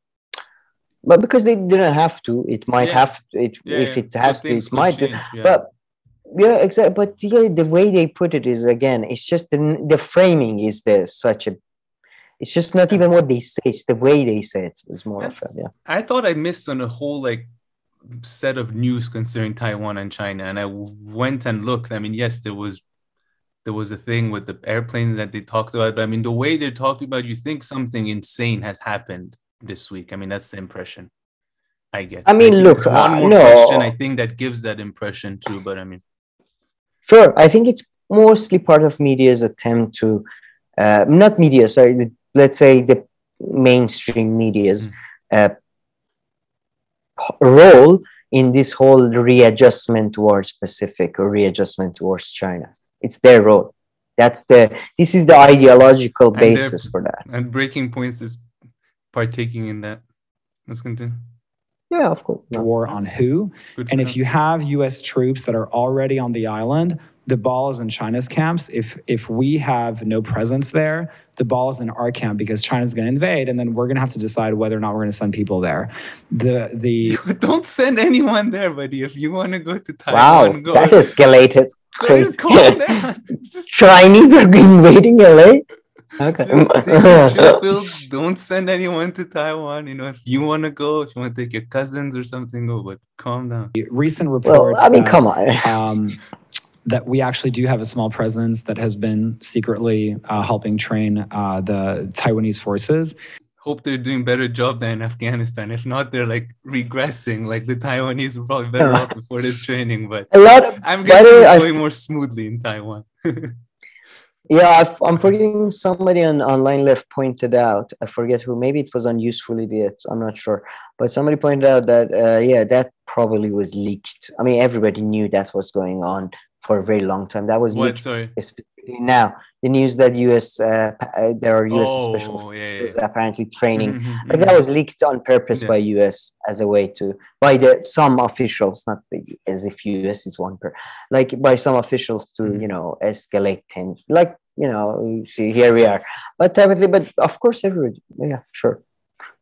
[SPEAKER 2] but because they didn't have to, it might have to. If it has to, it might do. But exactly. But the way they put it is, again, it's just the framing is such a. It's just not even what they say; it's the way they say it is more of a.
[SPEAKER 1] I thought I missed on a whole set of news concerning Taiwan and China, and I went and looked. I mean, yes, there was a thing with the airplanes that they talked about, but I mean, the way they're talking about, you think something insane has happened this week. I mean, that's the impression I get.
[SPEAKER 2] I mean, look,
[SPEAKER 1] one more question, I think, that gives that impression too, but I mean,
[SPEAKER 2] sure, I think it's mostly part of media's attempt to not media, sorry, let's say the mainstream media's role in this whole readjustment towards Pacific or readjustment towards China. It's their role. This is the ideological basis for that.
[SPEAKER 1] And Breaking Points is partaking in that. Let's continue.
[SPEAKER 2] Yeah, of course.
[SPEAKER 4] War on who? And if you have US troops that are already on the island, the ball is in China's camps. If we have no presence there, the ball is in our camp, because China's going to invade, and then we're going to have to decide whether or not we're going to send people there.
[SPEAKER 1] Don't send anyone there, buddy. If you want to go to Taiwan,
[SPEAKER 2] go. That escalated. Crazy.
[SPEAKER 1] Calm down.
[SPEAKER 2] Chinese are invading LA. Okay.
[SPEAKER 1] Don't send anyone to Taiwan. If you want to go, if you want to take your cousins or something, go. But calm down.
[SPEAKER 4] Recent reports.
[SPEAKER 2] Well, I mean, come on.
[SPEAKER 4] That we actually do have a small presence that has been secretly helping train the Taiwanese forces.
[SPEAKER 1] Hope they're doing a better job than in Afghanistan. If not, they're regressing. The Taiwanese were probably better off before this training. But I'm guessing it's going more smoothly in Taiwan.
[SPEAKER 2] Yeah, I'm forgetting, somebody on online left pointed out, I forget who, maybe it was on Useful Idiots, I'm not sure, but somebody pointed out that that probably was leaked. I mean, everybody knew that was going on for a very long time. That was leaked.
[SPEAKER 1] Sorry.
[SPEAKER 2] now. The news that US there are US special
[SPEAKER 1] Oh, yeah,
[SPEAKER 2] forces
[SPEAKER 1] yeah.
[SPEAKER 2] apparently training, like
[SPEAKER 1] Mhm.
[SPEAKER 2] that was leaked on purpose
[SPEAKER 1] Yeah.
[SPEAKER 2] by US as a way to by some officials, not as if US is one like by some officials to escalate things. Like you see here we are, but definitely, but of course everybody, yeah, sure.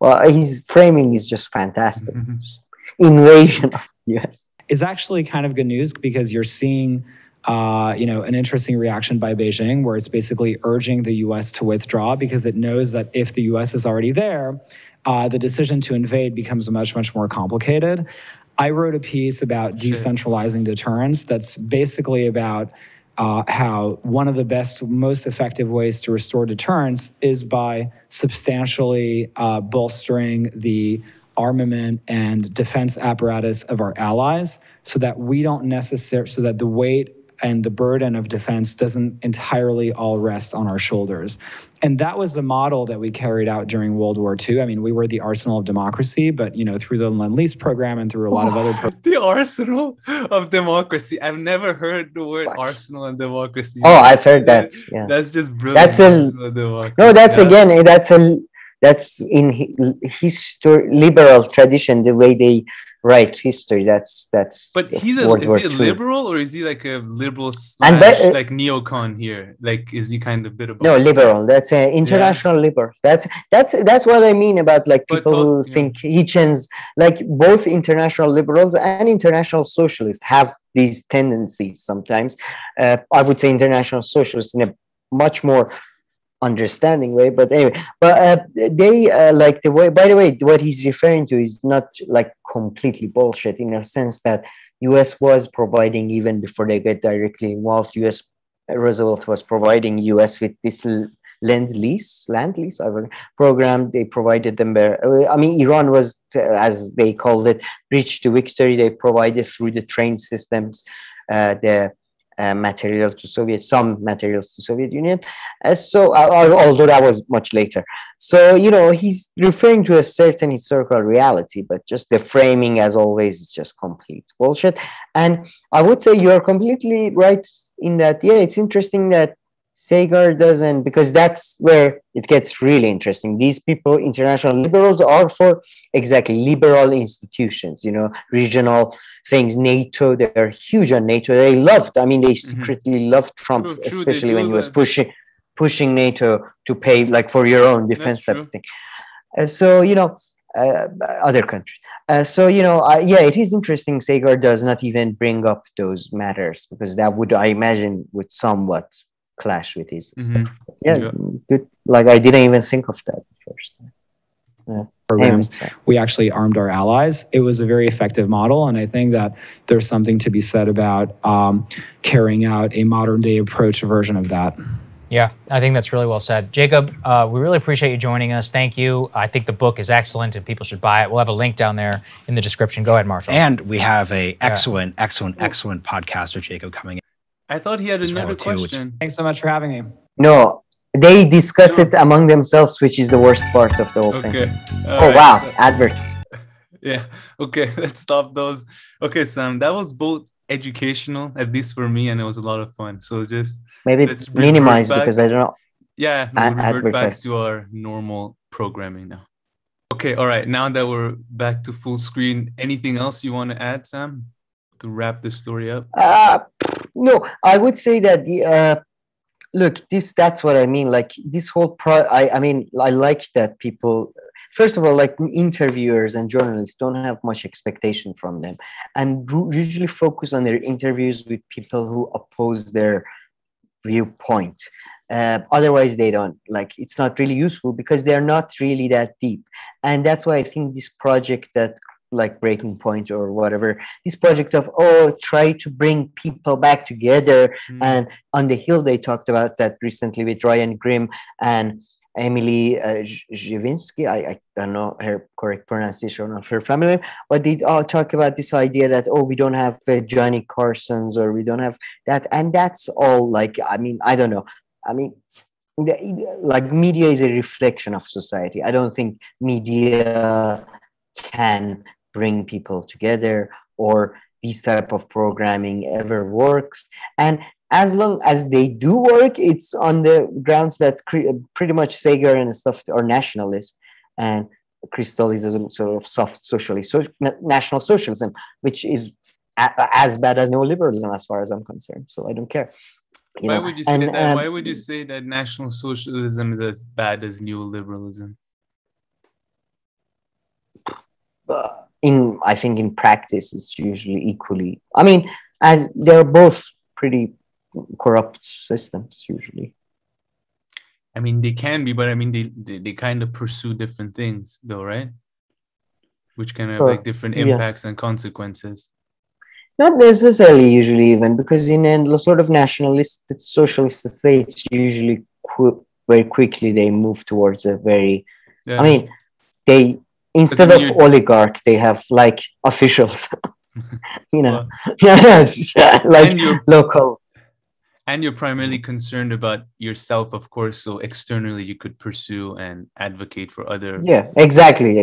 [SPEAKER 2] Well, his framing is just fantastic. Just invasion of US
[SPEAKER 4] is actually kind of good news because you're seeing an interesting reaction by Beijing where it's basically urging the US to withdraw because it knows that if the US is already there, the decision to invade becomes much, much more complicated. I wrote a piece about decentralizing deterrence that's basically about how one of the best, most effective ways to restore deterrence is by substantially bolstering the armament and defense apparatus of our allies so that we don't so that the weight and the burden of defense doesn't entirely all rest on our shoulders. And that was the model that we carried out during World War II. I mean, we were the arsenal of democracy, but through the Lend-Lease program and through a lot of other programs.
[SPEAKER 1] The arsenal of democracy. I've never heard the word arsenal and democracy.
[SPEAKER 2] Oh, I've heard that. Yeah.
[SPEAKER 1] That's just brilliant.
[SPEAKER 2] That's in liberal tradition, the way they write history.
[SPEAKER 1] But is he a liberal or is he like a liberal / like neocon here? Like, is he kind of bit of both?
[SPEAKER 2] No, liberal. That's an international liberal. That's what I mean about like people who think Hitchens, like both international liberals and international socialists have these tendencies sometimes. I would say international socialists in a much more understanding way, but anyway, they like the way, by the way, what he's referring to is not like completely bullshit in a sense that US was providing, even before they get directly involved, Roosevelt was providing US with this land-lease program. They provided them Iran was, as they called it, bridge to victory. They provided through the train systems the material to some materials to Soviet Union. Although that was much later. So, he's referring to a certain historical reality, but just the framing, as always, is just complete bullshit. And I would say you're completely right in that. Yeah, it's interesting that Sagar doesn't, because that's where it gets really interesting. These people, international liberals, are for exactly liberal institutions, regional things. NATO, they're huge on NATO. They loved, they secretly loved Trump, especially when he was pushing NATO to pay like for your own defense type of thing. Other countries. It is interesting Sagar does not even bring up those matters, because that would, I imagine, would somewhat clash with his stuff. Good. Like, I didn't even think of that first.
[SPEAKER 4] Programs, we actually armed our allies. It was a very effective model, and I think that there's something to be said about carrying out a modern day approach version of that.
[SPEAKER 3] Yeah, I think that's really well said. Jacob, we really appreciate you joining us. Thank you. I think the book is excellent and people should buy it. We'll have a link down there in the description. Go ahead, Marshall.
[SPEAKER 5] And we have a excellent podcaster, Jacob, coming in.
[SPEAKER 1] I thought he had another question.
[SPEAKER 4] Thanks so much for having me.
[SPEAKER 2] No, they discuss it among themselves, which is the worst part of the whole thing. Wow, adverts.
[SPEAKER 1] Yeah, okay, let's stop those. Okay, Sam, that was both educational, at least for me, and it was a lot of fun. So just
[SPEAKER 2] maybe minimize because I don't know.
[SPEAKER 1] Yeah, we'll revert back to our normal programming now. Okay, all right, now that we're back to full screen, anything else you want to add, Sam, to wrap this story up?
[SPEAKER 2] No, I would say that that's what I mean. Like this whole I like that people, first of all, like interviewers and journalists don't have much expectation from them, and usually focus on their interviews with people who oppose their viewpoint. Otherwise, they don't, like, it's not really useful because they're not really that deep. And that's why I think this project that, like Breaking Point or whatever, this project of try to bring people back together. And on the Hill they talked about that recently with Ryan Grimm and Emily Zhivinsky. I don't know her correct pronunciation of her family name, but they all talk about this idea that we don't have Johnny Carsons, or we don't have that, and that's all. Like, I don't know. Like, media is a reflection of society. I don't think media can bring people together, or these type of programming ever works. And as long as they do work, it's on the grounds that pretty much Sager and stuff are nationalist, and Crystal is a sort of soft socialist, so national socialism, which is as bad as neoliberalism as far as I'm concerned. So I don't care.
[SPEAKER 1] Why would you say that? Why would you say that national socialism is as bad as neoliberalism?
[SPEAKER 2] I think in practice, it's usually equally. I mean, as they're both pretty corrupt systems usually.
[SPEAKER 1] I mean, they can be, but I mean, they kind of pursue different things, though, right? Which kind of have like different impacts and consequences.
[SPEAKER 2] Not necessarily, usually, even because in a sort of nationalist, socialist states, usually very quickly they move towards a very. Yeah. I mean, they instead of oligarch, they have like officials. You know, like local.
[SPEAKER 1] And you're primarily concerned about yourself, of course. So externally, you could pursue and advocate for other.
[SPEAKER 2] Yeah, exactly.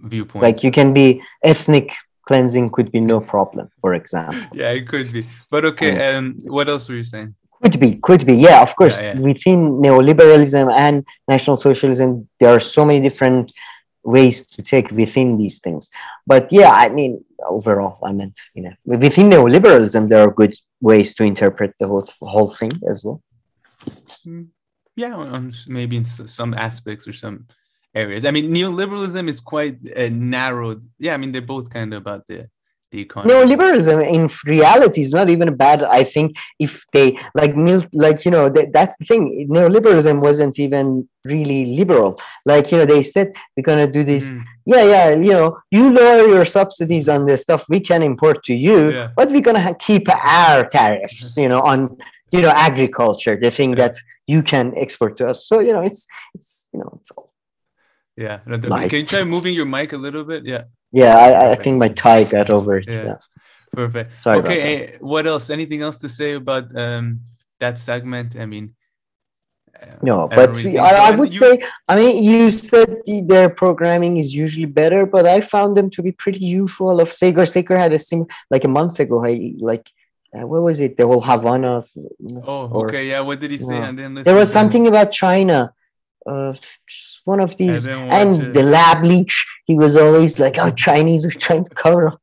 [SPEAKER 1] Viewpoints.
[SPEAKER 2] Like you can be ethnic cleansing could be no problem, for example.
[SPEAKER 1] Yeah, it could be. But okay, what else were you saying?
[SPEAKER 2] Could be. Yeah, of course. Yeah. Within neoliberalism and National Socialism, there are so many different ways to take within these things. But yeah, I mean, overall, I meant, you know, within neoliberalism, there are good ways to interpret the whole thing as well.
[SPEAKER 1] Yeah, maybe in some aspects or some areas. I mean, neoliberalism is quite narrowed. Yeah, I mean, they're both kind of about the economy.
[SPEAKER 2] Neoliberalism in reality is not even bad. I think if they like you know, that's the thing. Neoliberalism wasn't even really liberal. Like, you know, they said we're gonna do this. Yeah, you know, you lower your subsidies on the stuff we can import to you, but we're gonna keep our tariffs, you know, on, you know, agriculture, the thing that you can export to us. So, you know, it's you know, it's all.
[SPEAKER 1] Yeah. Nice. Can you try moving your mic a little bit? Yeah.
[SPEAKER 2] Yeah, I think my tie got over it. Yeah.
[SPEAKER 1] Perfect. Sorry. Okay. What else? Anything else to say about that segment? I mean,
[SPEAKER 2] no, but I would say, I mean, you said their programming is usually better, but I found them to be pretty usual. Of Sager had a like a month ago. What was it? The whole Havana.
[SPEAKER 1] Okay. Yeah. What did he say?
[SPEAKER 2] There was something about China. One of these, and the lab leak, he was always like, oh, Chinese are trying to cover up.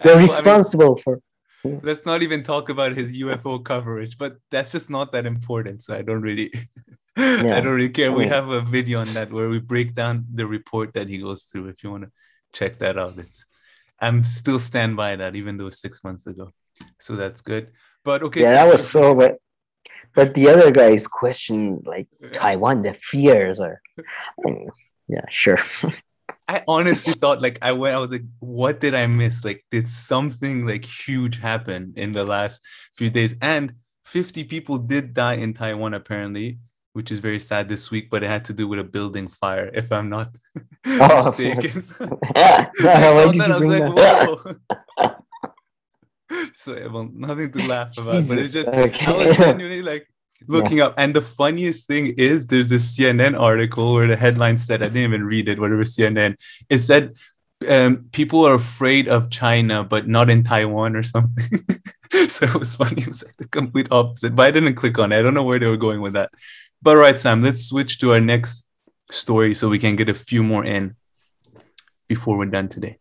[SPEAKER 2] They're responsible for. Yeah.
[SPEAKER 1] Let's not even talk about his UFO coverage, but that's just not that important. So I don't really, I don't really care. We have a video on that where we break down the report that he goes through. If you want to check that out, I'm still stand by that, even though 6 months ago. So that's good. But okay.
[SPEAKER 2] Yeah, that was so. But the other guys question like Taiwan, the fears are. Yeah, sure.
[SPEAKER 1] I honestly thought I was like, what did I miss? Like, did something like huge happen in the last few days? And 50 people did die in Taiwan, apparently, which is very sad this week, but it had to do with a building fire, if I'm not mistaken. I was like, whoa. So, well, nothing to laugh about, Jesus, but it's just, I was genuinely like, looking up. And the funniest thing is there's this CNN article where the headline said, I didn't even read it, whatever CNN, it said people are afraid of China but not in Taiwan or something. So it was funny. It was like the complete opposite, but I didn't click on it. I don't know where they were going with that. But all right, Sam, let's switch to our next story so we can get a few more in before we're done today.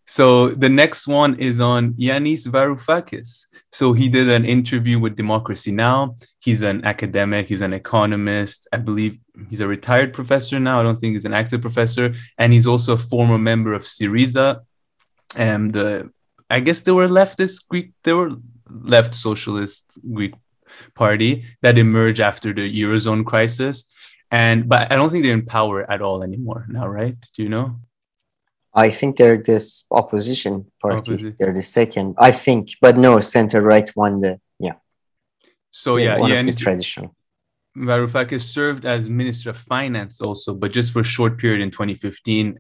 [SPEAKER 1] So the next one is on Yanis Varoufakis. So he did an interview with Democracy Now! He's an academic. He's an economist. I believe he's a retired professor now. I don't think he's an active professor. And he's also a former member of Syriza. And I guess they were left socialist Greek party that emerged after the Eurozone crisis. But I don't think they're in power at all anymore now, right? Do you know?
[SPEAKER 2] I think they're this opposition party. They're the second, I think, but no, center-right one.
[SPEAKER 1] So Yanis
[SPEAKER 2] traditional.
[SPEAKER 1] Varoufakis served as Minister of Finance also, but just for a short period in 2015,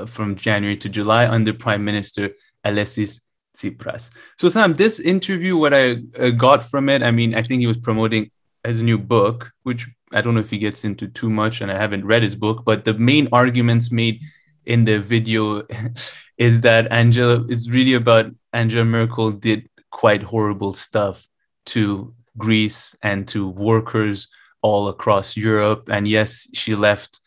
[SPEAKER 1] from January to July under Prime Minister Alexis Tsipras. So Sam, this interview, what I got from it, I mean, I think he was promoting his new book, which I don't know if he gets into too much, and I haven't read his book, but the main arguments made in the video is that it's really about Angela Merkel did quite horrible stuff to Greece and to workers all across Europe. And yes, she left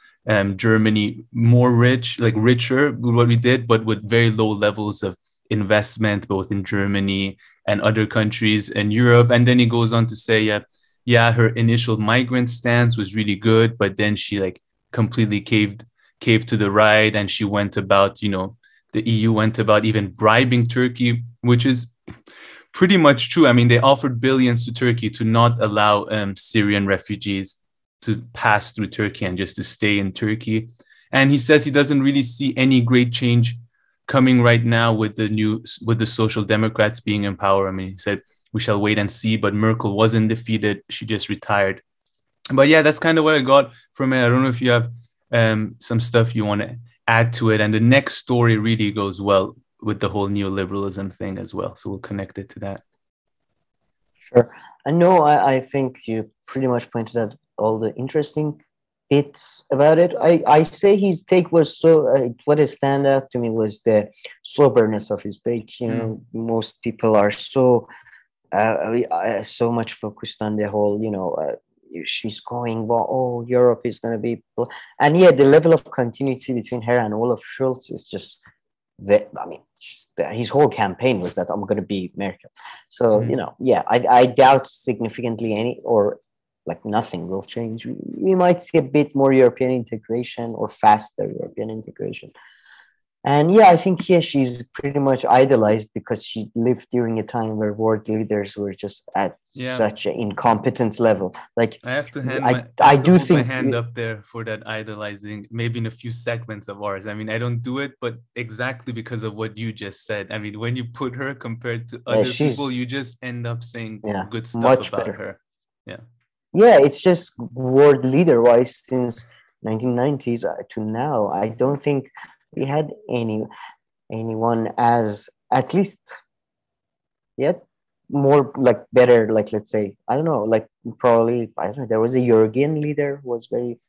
[SPEAKER 1] Germany more rich, like richer with what we did, but with very low levels of investment, both in Germany and other countries in Europe. And then he goes on to say, yeah, her initial migrant stance was really good, but then she like completely caved to the right, and she went about, the EU went about even bribing Turkey, which is pretty much true. I mean, they offered billions to Turkey to not allow Syrian refugees to pass through Turkey and just to stay in Turkey. And he says he doesn't really see any great change coming right now with the Social Democrats being in power. I mean, he said, we shall wait and see, but Merkel wasn't defeated. She just retired. But yeah, that's kind of what I got from it. I don't know if you have some stuff you want to add to it. And the next story really goes well with the whole neoliberalism thing as well. So we'll connect it to that.
[SPEAKER 2] Sure. And no, I think you pretty much pointed out all the interesting bits about it. I say his take was what has stand out to me was the soberness of his take. Most people are so much focused on the whole, she's going, well, Europe is going to be, and yeah, the level of continuity between her and Olaf Scholz is just that. I mean, his whole campaign was that I'm going to be Merkel. So, I doubt significantly nothing will change. We might see a bit more European integration or faster European integration. And yeah, I think, she's pretty much idolized because she lived during a time where world leaders were just at such an incompetent level. Like,
[SPEAKER 1] I have to hold my hand up there for that idolizing, maybe in a few segments of ours. I mean, I don't do it, but exactly because of what you just said. I mean, when you put her compared to other people, you just end up saying good stuff about her.
[SPEAKER 2] Yeah, it's just world leader-wise since 1990s to now. I don't think we had anyone as, at least yet, more like better, like, let's say, I don't know, like probably, I don't know, there was a European leader who was very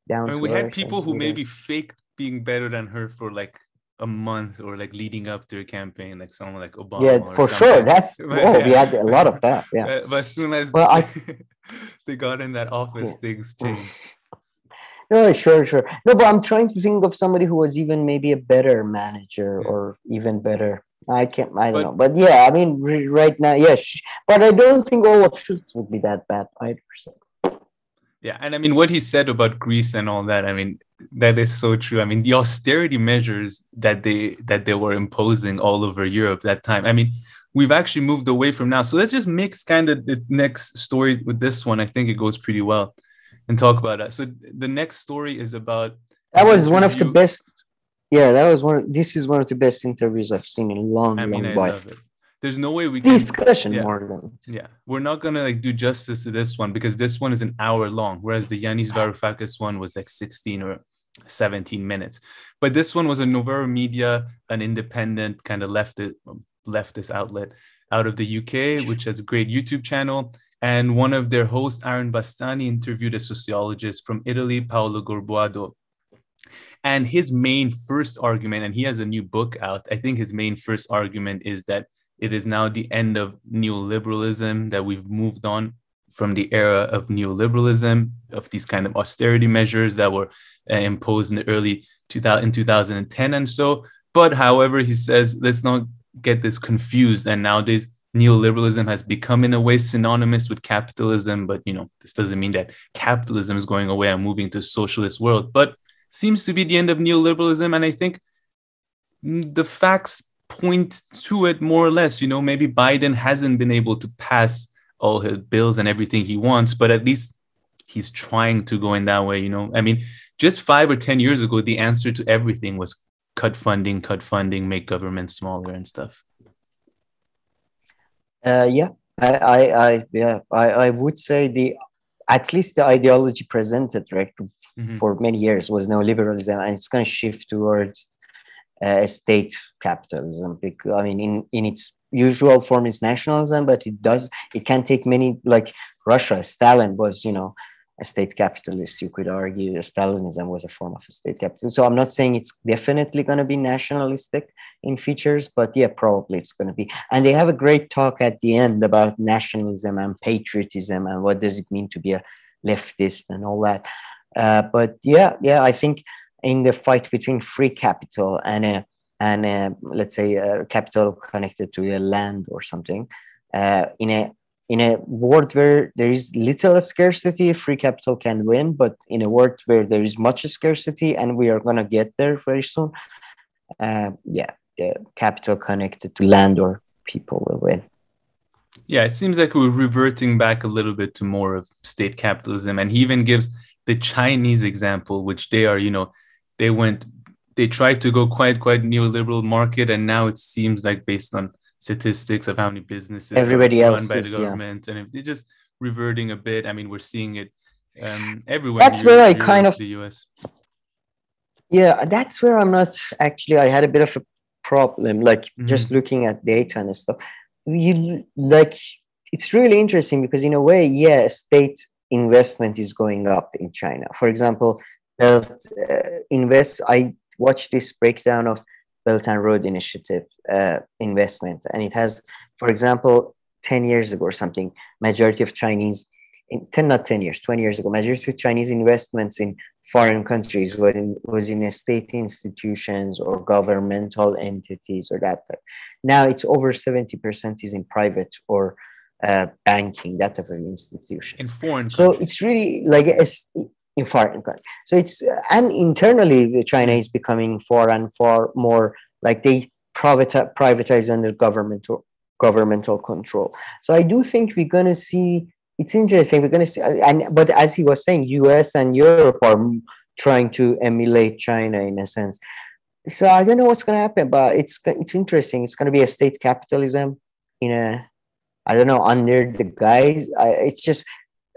[SPEAKER 2] down to earth.
[SPEAKER 1] We had people who maybe faked being better than her for like a month or like leading up to a campaign, like someone like Obama.
[SPEAKER 2] Yeah, for sure. That's we had a lot of that. Yeah.
[SPEAKER 1] But as soon as they got in that office, things changed.
[SPEAKER 2] No, sure. No, but I'm trying to think of somebody who was even maybe a better manager or even better. I don't know. But yeah, I mean, right now, but I don't think Olaf Scholz would be that bad either. So.
[SPEAKER 1] Yeah, and I mean, what he said about Greece and all that, I mean, that is so true. I mean, the austerity measures that they were imposing all over Europe that time, I mean, we've actually moved away from now. So let's just mix kind of the next story with this one. I think it goes pretty well and talk about that. So the next story is about...
[SPEAKER 2] That was one of the best... Yeah, this is one of the best interviews I've seen in a long while.
[SPEAKER 1] Love it. There's no way we
[SPEAKER 2] can... Discussion more than...
[SPEAKER 1] Yeah, we're not going to like do justice to this one because this one is an hour long, whereas the Yanis Varoufakis one was like 16 or 17 minutes. But this one was a Novara Media, an independent kind of leftist outlet out of the UK, which has a great YouTube channel. And one of their hosts, Aaron Bastani, interviewed a sociologist from Italy, Paolo Gorbuado. And his main first argument, and he has a new book out, I think his main first argument is that it is now the end of neoliberalism, that we've moved on from the era of neoliberalism, of these kind of austerity measures that were imposed in the early 2010 and so. But however, he says, let's not get this confused. And nowadays, neoliberalism has become in a way synonymous with capitalism. But, this doesn't mean that capitalism is going away and moving to a socialist world, but seems to be the end of neoliberalism. And I think the facts point to it more or less. Maybe Biden hasn't been able to pass all his bills and everything he wants, but at least he's trying to go in that way. I mean, just 5 or 10 years ago, the answer to everything was cut funding, make government smaller and stuff.
[SPEAKER 2] I would say at least the ideology presented, right, for many years was neoliberalism, and it's going to shift towards state capitalism. Because, I mean, in its usual form, it's nationalism, but it can take many, like Russia. Stalin was, a state capitalist. You could argue Stalinism was a form of a state capitalism. So I'm not saying it's definitely going to be nationalistic in features, but yeah, probably it's going to be. And they have a great talk at the end about nationalism and patriotism and what does it mean to be a leftist and all that. But yeah, I think in the fight between free capital and let's say capital connected to a land or something, in a world where there is little scarcity, free capital can win. But in a world where there is much scarcity, and we are going to get there very soon, the capital connected to land or people will win.
[SPEAKER 1] Yeah, it seems like we're reverting back a little bit to more of state capitalism. And he even gives the Chinese example, which they are, they tried to go quite neoliberal market. And now it seems like, based on statistics of how many businesses
[SPEAKER 2] everybody
[SPEAKER 1] are
[SPEAKER 2] else
[SPEAKER 1] run by
[SPEAKER 2] is,
[SPEAKER 1] the government, and if they're just reverting a bit. I mean, we're seeing it everywhere.
[SPEAKER 2] That's where I kind of
[SPEAKER 1] the US.
[SPEAKER 2] Yeah, that's where I'm not actually. I had a bit of a problem, like just looking at data and stuff. It's really interesting because in a way, yeah, state investment is going up in China. For example, I watched this breakdown of Belt and Road Initiative investment, and it has, for example, 10 years ago or something, majority of Chinese, 20 years ago, majority of Chinese investments in foreign countries was in state institutions or governmental entities or that type. Now it's over 70% is in private or banking, that type of institution.
[SPEAKER 1] In foreign countries.
[SPEAKER 2] So it's really like in foreign countries. So it's, and internally, China is becoming far more like they privatize under governmental control. So I do think we're going to see, it's interesting, we're going to see, but as he was saying, US and Europe are trying to emulate China in a sense. So I don't know what's going to happen, but it's interesting. It's going to be a state capitalism in a, I don't know, under the guise.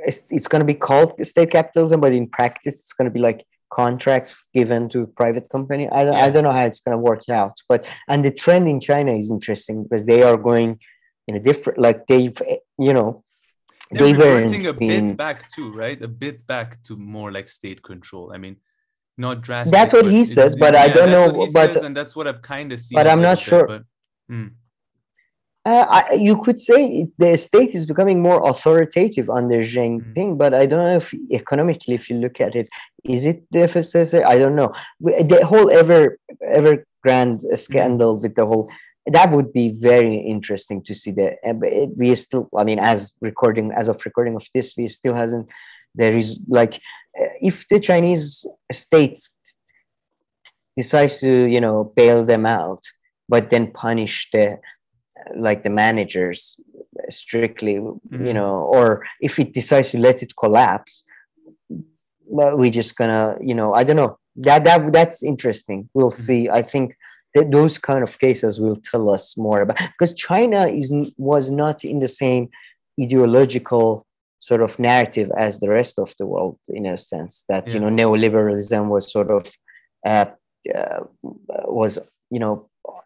[SPEAKER 2] It's going to be called state capitalism, but in practice, it's going to be like contracts given to private company. I don't know how it's going to work out, and the trend in China is interesting because they are going in a different, like they're
[SPEAKER 1] reverting a bit back to, right? A bit back to more like state control. I mean, not drastic.
[SPEAKER 2] That's what he says, but I don't know.
[SPEAKER 1] And that's what I've kind of seen.
[SPEAKER 2] But I'm not sure. You could say the state is becoming more authoritative under Xi Jinping, but I don't know if economically, if you look at it, is it deficit? I don't know. The whole Evergrande scandal with the whole, that would be very interesting to see. We still, I mean, as of recording of this, we still hasn't. There is like, if the Chinese state decides to bail them out, but then punish the managers strictly, or if it decides to let it collapse, we're just gonna, I don't know. That's interesting. We'll see. I think that those kind of cases will tell us more about, because China was not in the same ideological sort of narrative as the rest of the world, in a sense that neoliberalism was sort of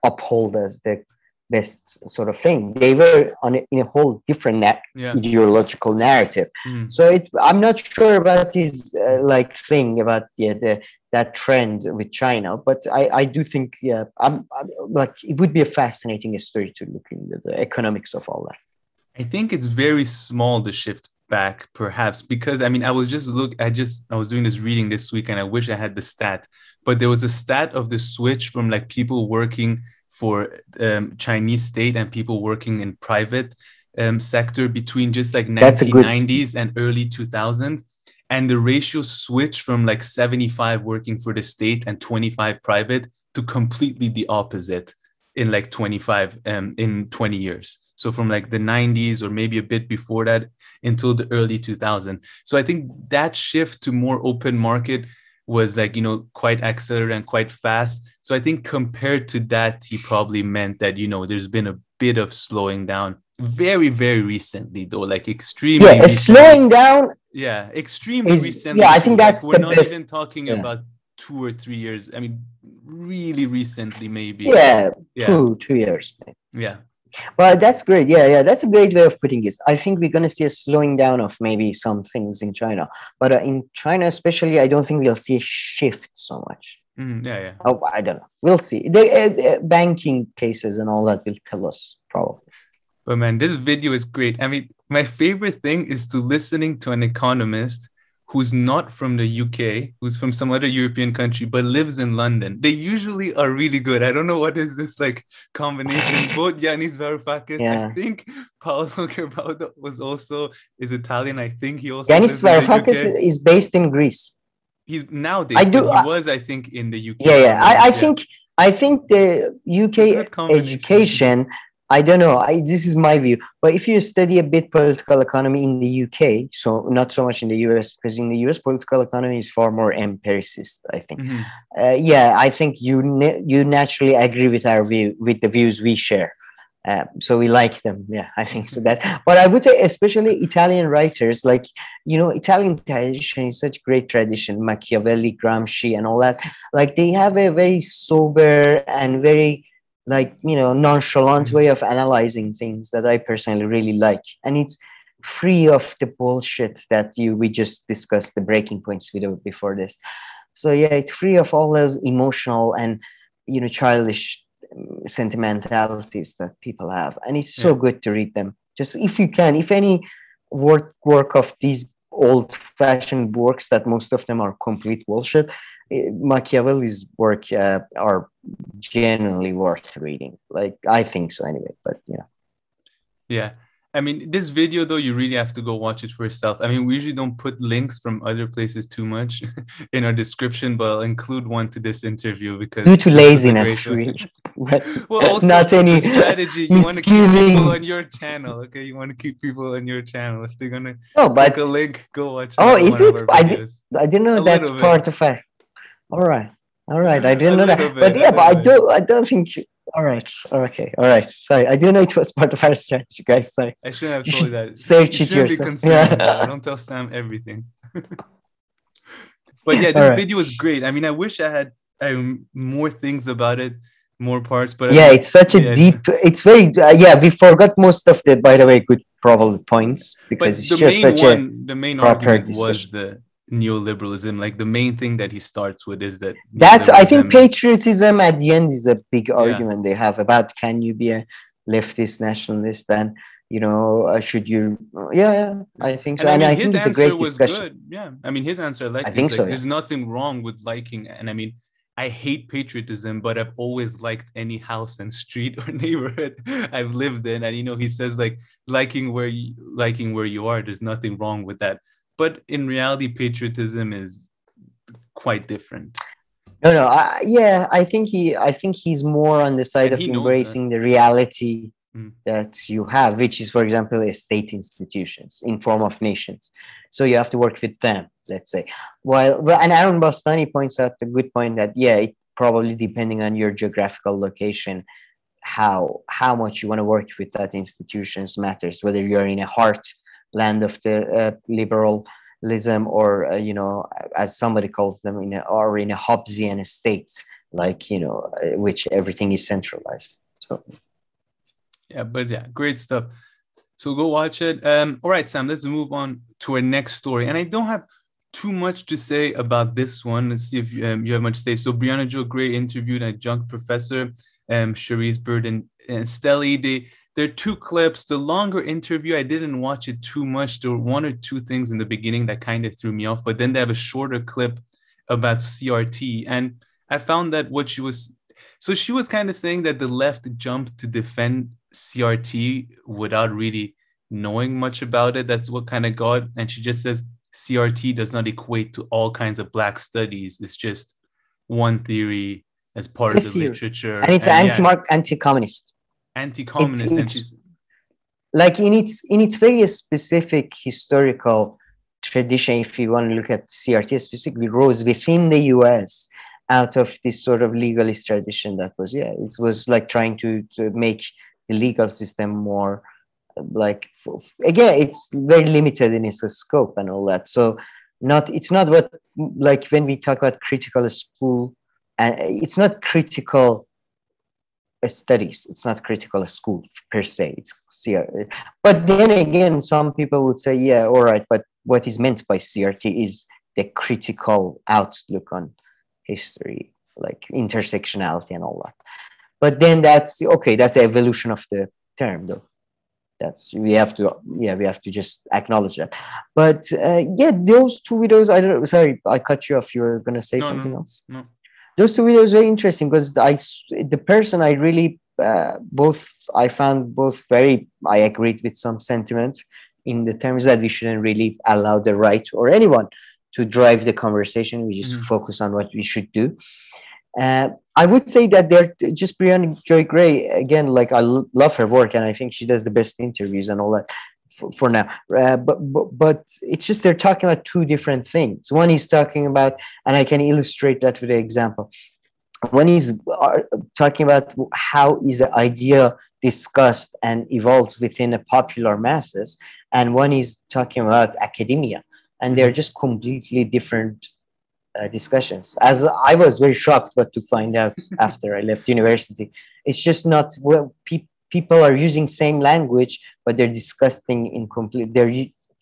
[SPEAKER 2] upheld as the best sort of thing. They were in a whole different ideological narrative. So I'm not sure about this thing about that trend with China, but I do think I'm like, it would be a fascinating story to look into the economics of all that.
[SPEAKER 1] I think it's very small, the shift back, perhaps, because I mean, I was doing this reading this week, and I wish I had the stat, but there was a stat of the switch from like people working for Chinese state and people working in private sector between just like 1990s and early 2000s, and the ratio switched from like 75 working for the state and 25 private to completely the opposite in like 20 years. So from like the 90s or maybe a bit before that until the early 2000s. So I think that shift to more open market was like, quite accelerated and quite fast. So I think compared to that, he probably meant that, there's been a bit of slowing down very, very recently, though, like extremely.
[SPEAKER 2] Yeah, slowing down.
[SPEAKER 1] Yeah, extremely recently.
[SPEAKER 2] Yeah, I think that's
[SPEAKER 1] we're not even talking about 2 or 3 years. I mean, really recently, maybe.
[SPEAKER 2] Yeah, 2 years. Maybe.
[SPEAKER 1] Yeah.
[SPEAKER 2] Well, that's great. Yeah, yeah, that's a great way of putting it. I think we're going to see a slowing down of maybe some things in China, but in China especially, I don't think we'll see a shift so much.
[SPEAKER 1] Yeah, yeah.
[SPEAKER 2] Oh, I don't know. We'll see. The banking cases and all that will tell us probably.
[SPEAKER 1] But man, this video is great. I mean, my favorite thing is to listening to an economist who's not from the UK, who's from some other European country, but lives in London. They usually are really good. I don't know what is this like combination. Both Yanis Varoufakis,
[SPEAKER 2] Yeah.
[SPEAKER 1] I think Paolo Gerbaudo is Italian. I think he also
[SPEAKER 2] Yanis Varoufakis is based in Greece.
[SPEAKER 1] He's nowadays, but he was, I think, in the UK.
[SPEAKER 2] Yeah, yeah. I think the UK education, I don't know. This is my view. But if you study a bit political economy in the UK, so not so much in the US, because in the US political economy is far more empiricist, I think. Yeah, I think you naturally agree with our view, with the views we share. So we like them. Yeah, I think so. That, but I would say especially Italian writers, like, Italian tradition is such a great tradition, Machiavelli, Gramsci, and all that. Like, they have a very sober and very, like, nonchalant way of analyzing things that I personally really like. And it's free of the bullshit that we just discussed, the breaking points before this. So yeah, it's free of all those emotional and, childish sentimentalities that people have. And it's so good to read them. Just if you can, if any work of these old-fashioned works that most of them are complete bullshit, Machiavelli's work are genuinely worth reading. Like, I think so anyway, but
[SPEAKER 1] yeah. I mean, this video, though, you really have to go watch it for yourself. I mean, we usually don't put links from other places too much in our description, but I'll include one to this interview because
[SPEAKER 2] due to laziness, really. But
[SPEAKER 1] well, also
[SPEAKER 2] not any
[SPEAKER 1] strategy. You want to keep people on your channel, okay? You want to keep people on your channel. If they're gonna click a link, go watch.
[SPEAKER 2] Oh, is it? I didn't know that's part of it. All right. I didn't know that. But yeah, but I don't think. All right. Okay. All right. Sorry, I didn't know it was part of our strategy, guys. Sorry.
[SPEAKER 1] I shouldn't have told you that.
[SPEAKER 2] Search it yourself.
[SPEAKER 1] Don't tell Sam everything. But yeah, this video is great. I mean, I wish I had more things about it, more parts. But
[SPEAKER 2] yeah, it's such a deep. It's very. We forgot most of the, by the way, good probable points because it's just such
[SPEAKER 1] the main argument was the neoliberalism. Like, the main thing that he starts with is that
[SPEAKER 2] I think patriotism at the end is a big argument they have about, can you be a leftist nationalist, and should you I think so. And I think it's a great discussion.
[SPEAKER 1] Good. I mean, his answer, I think so, there's nothing wrong with liking, and I mean, I hate patriotism, but I've always liked any house and street or neighborhood I've lived in. And he says, like, liking where you are, there's nothing wrong with that. But in reality, patriotism is quite different.
[SPEAKER 2] No. I think he's more on the side of embracing the reality that you have, which is, for example, state institutions in form of nations. So you have to work with them, let's say. And Aaron Bastani points out a good point that, it probably, depending on your geographical location, how much you want to work with that institutions matters, whether you're in a heartland of the liberalism or, as somebody calls them, in a Hobbesian state, like, which everything is centralized. So.
[SPEAKER 1] Yeah, but great stuff. So go watch it. All right, Sam, let's move on to our next story. And I don't have too much to say about this one. Let's see if you have much to say. So Brianna Jo Gray interviewed an adjunct professor, Cherise Bird and Stelly. There are two clips. The longer interview, I didn't watch it too much. There were one or two things in the beginning that kind of threw me off, but then they have a shorter clip about CRT. And I found that she was kind of saying that the left jumped to defend CRT without really knowing much about it. That's what kind of got. And she just says CRT does not equate to all kinds of Black studies. It's just one theory as part of the literature.
[SPEAKER 2] And it's anti-communist.
[SPEAKER 1] Anti-communist. And she's
[SPEAKER 2] like, in its very specific historical tradition, if you want to look at CRT specifically, rose within the US out of this sort of legalist tradition that was, it was like trying to make the legal system more like, again, it's very limited in its scope and all that. So it's not what, like, when we talk about critical school, and it's not critical studies. It's not critical school per se. It's CRT. But then again, some people would say, yeah, all right, but what is meant by CRT is the critical outlook on history, like intersectionality and all that. But then that's okay. That's the evolution of the term, though. We have to just acknowledge that. But yeah, those two videos. I don't. Sorry, I cut you off. You were gonna say something else.
[SPEAKER 1] No.
[SPEAKER 2] Those two videos very interesting because the person I really I found both very. I agreed with some sentiments in the terms that we shouldn't really allow the right or anyone to drive the conversation. We just focus on what we should do. I would say that they're just Brianna Joy Gray again. Like I love her work, and I think she does the best interviews and all that for now. But it's just they're talking about two different things. One is talking about, and I can illustrate that with an example. One is talking about how is the idea discussed and evolves within the popular masses, and one is talking about academia, and they're just completely different discussions. As I was very shocked, but to find out after I left university, it's just not people are using same language, but they're discussing in complete.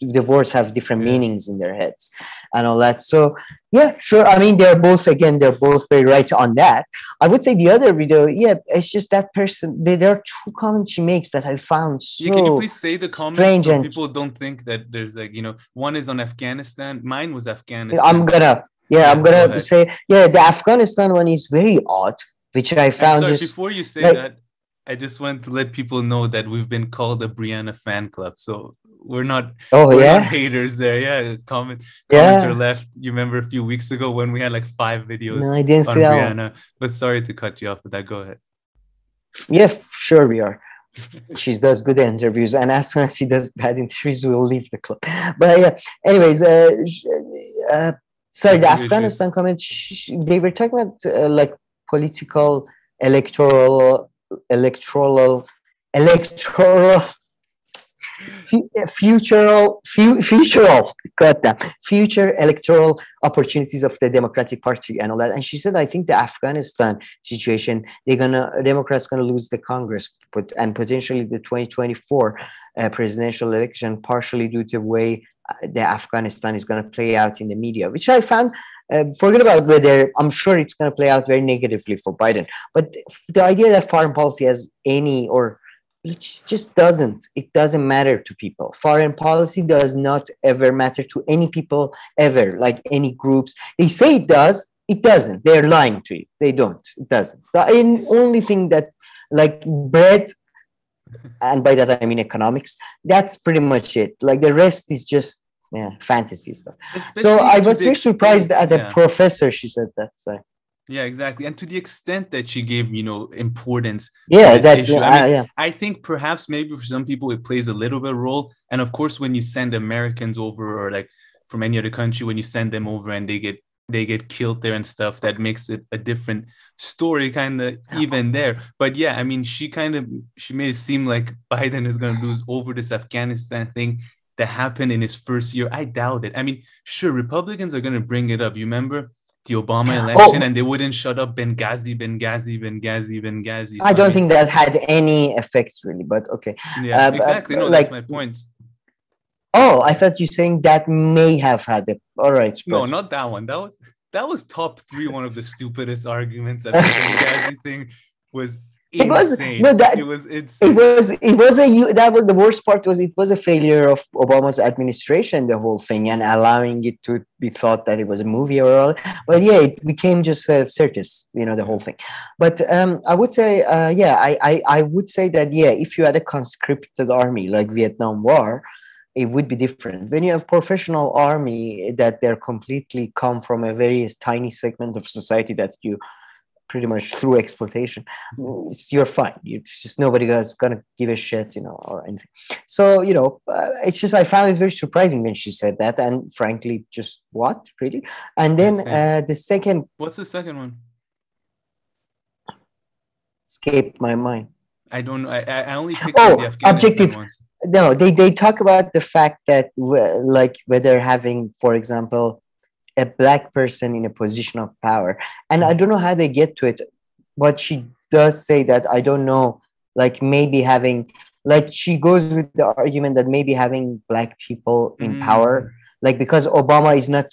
[SPEAKER 2] The words have different meanings in their heads, and all that. So yeah, sure. I mean, they're both very right on that. I would say the other video, yeah, it's just that person. There are two comments she makes that I found so
[SPEAKER 1] can you please say the comments
[SPEAKER 2] strange
[SPEAKER 1] so people don't think that there's like one is on Afghanistan. Mine was Afghanistan.
[SPEAKER 2] I'm gonna say, yeah, the Afghanistan one is very odd, which I found.
[SPEAKER 1] Sorry, before you say that, I just want to let people know that we've been called a Brianna fan club, so we're not not haters there. Yeah, comments are left. You remember a few weeks ago when we had like 5 videos
[SPEAKER 2] I didn't
[SPEAKER 1] on
[SPEAKER 2] see
[SPEAKER 1] Brianna. But sorry to cut you off with that. Go ahead.
[SPEAKER 2] Yeah, sure we are. She does good interviews, and as soon as she does bad interviews, we'll leave the club. But yeah, anyways, sorry, the Afghanistan comment. They were talking about like political, electoral, future electoral opportunities of the Democratic Party and all that. And she said, I think the Afghanistan situation, Democrats gonna lose the Congress, and potentially the 2024 presidential election, partially due to the way the Afghanistan is going to play out in the media, which I found. Forget about whether I'm sure it's going to play out very negatively for Biden, but the idea that foreign policy has any or it just doesn't. It doesn't matter to people. Foreign policy does not ever matter to any people ever, like any groups. They say it does. It doesn't. They're lying to you. They don't. It doesn't. The only thing that like bread, and by that I mean economics, that's pretty much it. Like the rest is just fantasy stuff. Especially so I was very surprised at the professor she said that. So.
[SPEAKER 1] Yeah, exactly. And to the extent that she gave, importance
[SPEAKER 2] to this issue.
[SPEAKER 1] I think perhaps maybe for some people it plays a little bit of a role. And of course, when you send Americans over or like from any other country, when you send them over and they get killed there and stuff, that makes it a different story kind of even there. But yeah, I mean, she made it seem like Biden is going to lose over this Afghanistan thing that happened in his first year. I doubt it. I mean, sure, Republicans are going to bring it up. You remember the Obama election and they wouldn't shut up Benghazi.
[SPEAKER 2] I don't think that had any effects really, but okay.
[SPEAKER 1] Yeah, exactly. No, that's my point.
[SPEAKER 2] Oh, I thought you saying that may have had it. All right.
[SPEAKER 1] No, not that one. That was top 3. One of the stupidest arguments. That the Benghazi thing was insane. It was insane. The worst part was it was a failure of Obama's administration, the whole thing, and allowing it to be thought that it was a movie or all. But yeah, it became just a circus, the whole thing. But I would say, I would say that if you had a conscripted army like Vietnam War, it would be different. When you have professional army that they're completely come from a very tiny segment of society that you pretty much through exploitation, you're fine. It's just nobody is gonna give a shit, or anything. So, it's just I found it very surprising when she said that, and frankly, just what really? And then the second. What's the second one?
[SPEAKER 2] Escaped my mind.
[SPEAKER 1] I don't know. I only picked the Afghanistan
[SPEAKER 2] objective ones. No, they talk about the fact that like whether having, for example, a black person in a position of power, and I don't know how they get to it, but she does say that, I don't know, like maybe having, like she goes with the argument that maybe having black people in power, like because Obama is not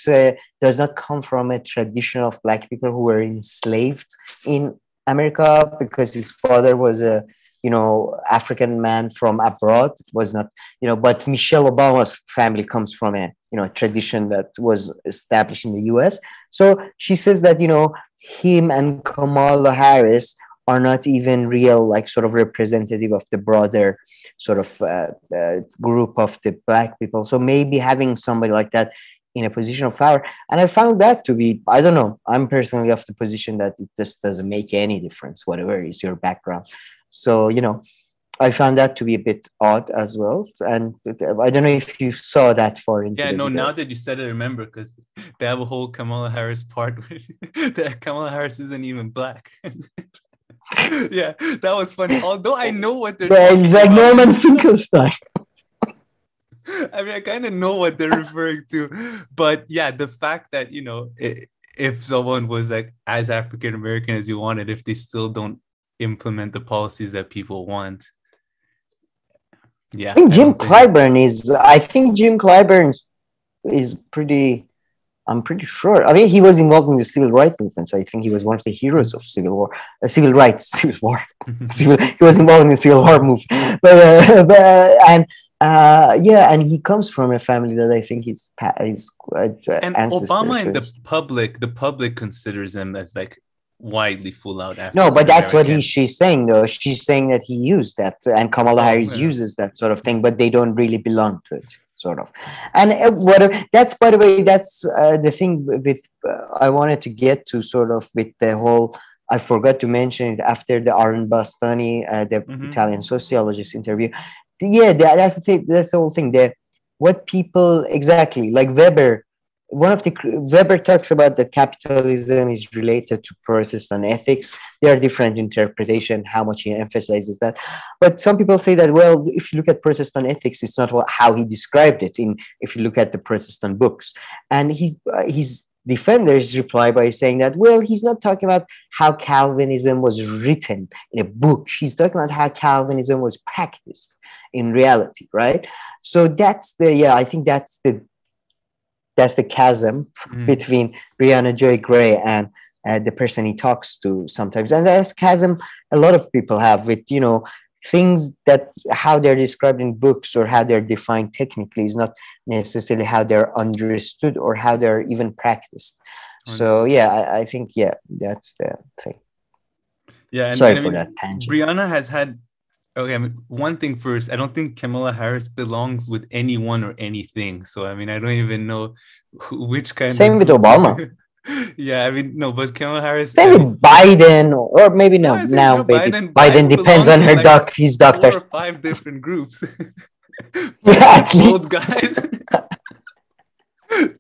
[SPEAKER 2] does not come from a tradition of black people who were enslaved in America, because his father was a, you know, African man from abroad, was not, you know, but Michelle Obama's family comes from a, you know, tradition that was established in the US. So she says that, you know, him and Kamala Harris are not even real, like sort of representative of the broader sort of group of the black people. So maybe having somebody like that in a position of power, and I found that to be, I don't know, I'm personally of the position that it just doesn't make any difference, whatever is your background. So, you know, I found that to be a bit odd as well. And I don't know if you saw that far into
[SPEAKER 1] Yeah,
[SPEAKER 2] the
[SPEAKER 1] no,
[SPEAKER 2] video.
[SPEAKER 1] now that you said it, I remember, because they have a whole Kamala Harris part where that Kamala Harris isn't even black. Yeah, that was funny. Although I know what they're talking
[SPEAKER 2] like
[SPEAKER 1] about.
[SPEAKER 2] Norman Finkelstein.
[SPEAKER 1] I mean, I kind of know what they're referring to, but yeah, the fact that, you know, if someone was like as African American as you wanted, if they still don't implement the policies that people want. Yeah,
[SPEAKER 2] I think Jim Clyburn is pretty, I'm pretty sure. I mean, he was involved in the civil rights movement. So I think he was one of the heroes of civil war, civil rights, civil war. He was involved in the civil war movement. Yeah, and he comes from a family that I think is
[SPEAKER 1] and Obama and the public considers him as like widely full out African.
[SPEAKER 2] No, but that's what she's saying though. She's saying that he used that, and Kamala Harris uses that sort of thing, but they don't really belong to it, sort of. And whatever. That's, by the way, that's the thing with I wanted to get to, sort of, with the whole. I forgot to mention it after the Arun Bastani, the Italian sociologist interview. Yeah, that's the thing. That's the whole thing. What people exactly, like Weber. Weber talks about that capitalism is related to Protestant ethics. There are different interpretations, how much he emphasizes that. But some people say that, well, if you look at Protestant ethics, it's not how he described it if you look at the Protestant books. And his defenders reply by saying that, well, he's not talking about how Calvinism was written in a book. He's talking about how Calvinism was practiced in reality, right? So I think that's the chasm between Brianna Joy Gray and the person he talks to sometimes. And that's chasm a lot of people have with, you know, things that how they're described in books or how they're defined technically is not necessarily how they're understood or how they're even practiced. So, yeah, I think, yeah, that's the thing.
[SPEAKER 1] Yeah. And
[SPEAKER 2] sorry for that tangent.
[SPEAKER 1] Brianna has had, okay, I mean, one thing first, I don't think Kamala Harris belongs with anyone or anything. So, I mean, I don't even know which kind
[SPEAKER 2] Same with Obama.
[SPEAKER 1] Yeah, I mean, no, but Kamala Harris.
[SPEAKER 2] Same with Biden, or maybe no. Yeah, now, you know, Biden depends on her like his doctors.
[SPEAKER 1] 4 or 5 different groups.
[SPEAKER 2] Yeah,
[SPEAKER 1] old guys.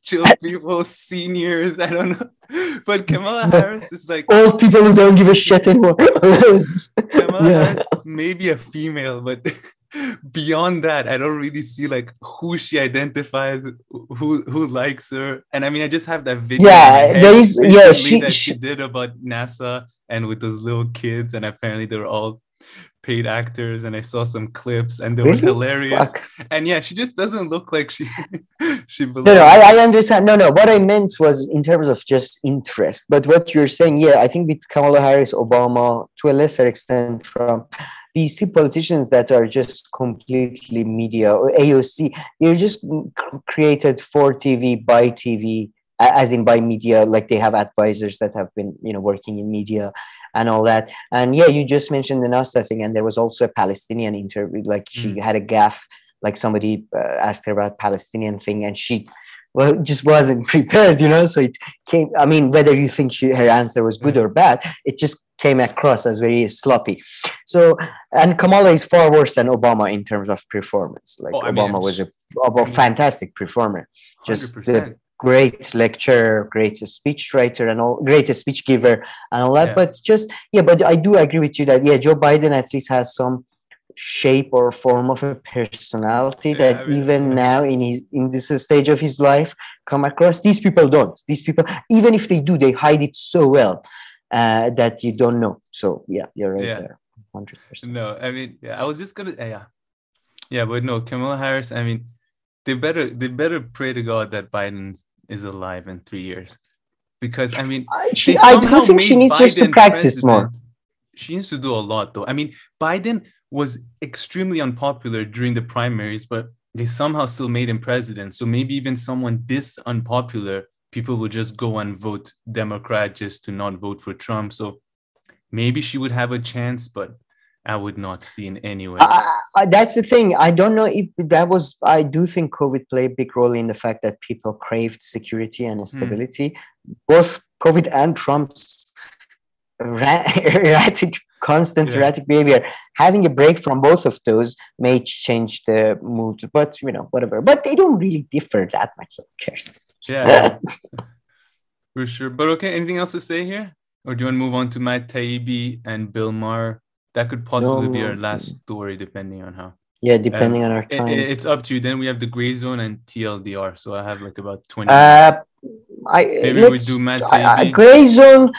[SPEAKER 1] Chill people, seniors, I don't know. But Kamala Harris is like
[SPEAKER 2] old people who don't give a shit anymore.
[SPEAKER 1] Kamala Harris may be a female, but beyond that, I don't really see like who she identifies, who likes her. And I mean, I just have that video.
[SPEAKER 2] Yeah, there is. Yeah,
[SPEAKER 1] she did about NASA and with those little kids, and apparently they were all paid actors, and I saw some clips and they were hilarious. Fuck. And yeah, she just doesn't look like she belongs.
[SPEAKER 2] No, I understand. No, what I meant was in terms of just interest. But what you're saying, yeah, I think with Kamala Harris, Obama, to a lesser extent, Trump, we see politicians that are just completely media or AOC. They're just created for TV, by TV, as in by media, like they have advisors that have been, you know, working in media and all that. And yeah, you just mentioned the NASA thing, and there was also a Palestinian interview, like she had a gaffe, like somebody asked her about Palestinian thing, and she just wasn't prepared, you know. So it came, I mean, whether you think her answer was good or bad, it just came across as very sloppy. So, and Kamala is far worse than Obama in terms of performance. Like Obama was a fantastic performer, just 100%. The great lecturer, great speech writer, and all, great speech giver, and all that. Yeah. But just but I do agree with you that Joe Biden at least has some shape or form of a personality that even now in this stage of his life come across. These people don't. These people, even if they do, they hide it so well. that you don't know. So yeah, you're right there, 100%.
[SPEAKER 1] No, I mean, I was just gonna, but no, Kamala Harris. I mean, they better pray to God that Biden is alive in 3 years, because I mean,
[SPEAKER 2] I do think she needs just to practice more.
[SPEAKER 1] She needs to do a lot, though. I mean, Biden was extremely unpopular during the primaries, but they somehow still made him president. So maybe even someone this unpopular, people will just go and vote Democrat just to not vote for Trump. So maybe she would have a chance, but I would not see in any way.
[SPEAKER 2] That's the thing. I don't know if that was. I do think COVID played a big role in the fact that people craved security and stability. Both COVID and Trump's erratic behavior. Having a break from both of those may change the mood. But whatever. But they don't really differ that much. So who cares?
[SPEAKER 1] Yeah, for sure. But okay, anything else to say here? Or do you want to move on to Matt Taibbi and Bill Maher? That could possibly be our last story, depending on how.
[SPEAKER 2] Yeah, depending on our time.
[SPEAKER 1] It's up to you. Then we have the gray zone and TLDR. So I have like about 20 minutes. Maybe we do Matt Taibbi.
[SPEAKER 2] Gray zone,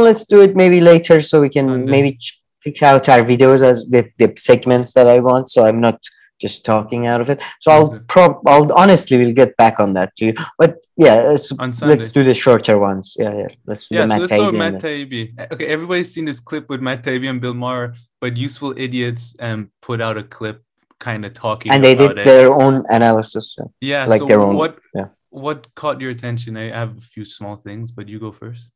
[SPEAKER 2] let's do it maybe later so we can maybe pick out our videos as with the segments that I want. So I'm not just talking out of it. So I'll honestly, we'll get back on that too. But yeah, let's do the shorter ones. Yeah. Let's do the Matt Taibbi.
[SPEAKER 1] So let's start Matt Taibbi. Okay, everybody's seen this clip with Matt Taibbi and Bill Maher, but Useful Idiots put out a clip kind of talking about it.
[SPEAKER 2] And they did their own analysis.
[SPEAKER 1] Yeah,
[SPEAKER 2] like
[SPEAKER 1] so
[SPEAKER 2] their own.
[SPEAKER 1] What caught your attention? I have a few small things, but you go first.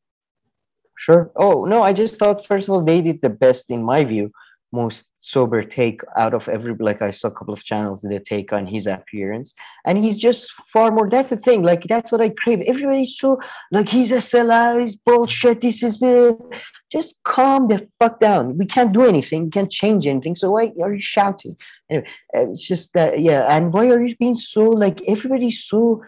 [SPEAKER 2] Sure. Oh, no, I just thought, first of all, they did the best, in my view, most sober take out of like I saw a couple of channels that they take on his appearance, and he's just far more. That's the thing, like that's what I crave. Everybody's so like he's a sellout, bullshit, this is just calm the fuck down. We can't do anything, we can't change anything, so why are you shouting? Anyway, it's just that, and why are you being so like everybody's so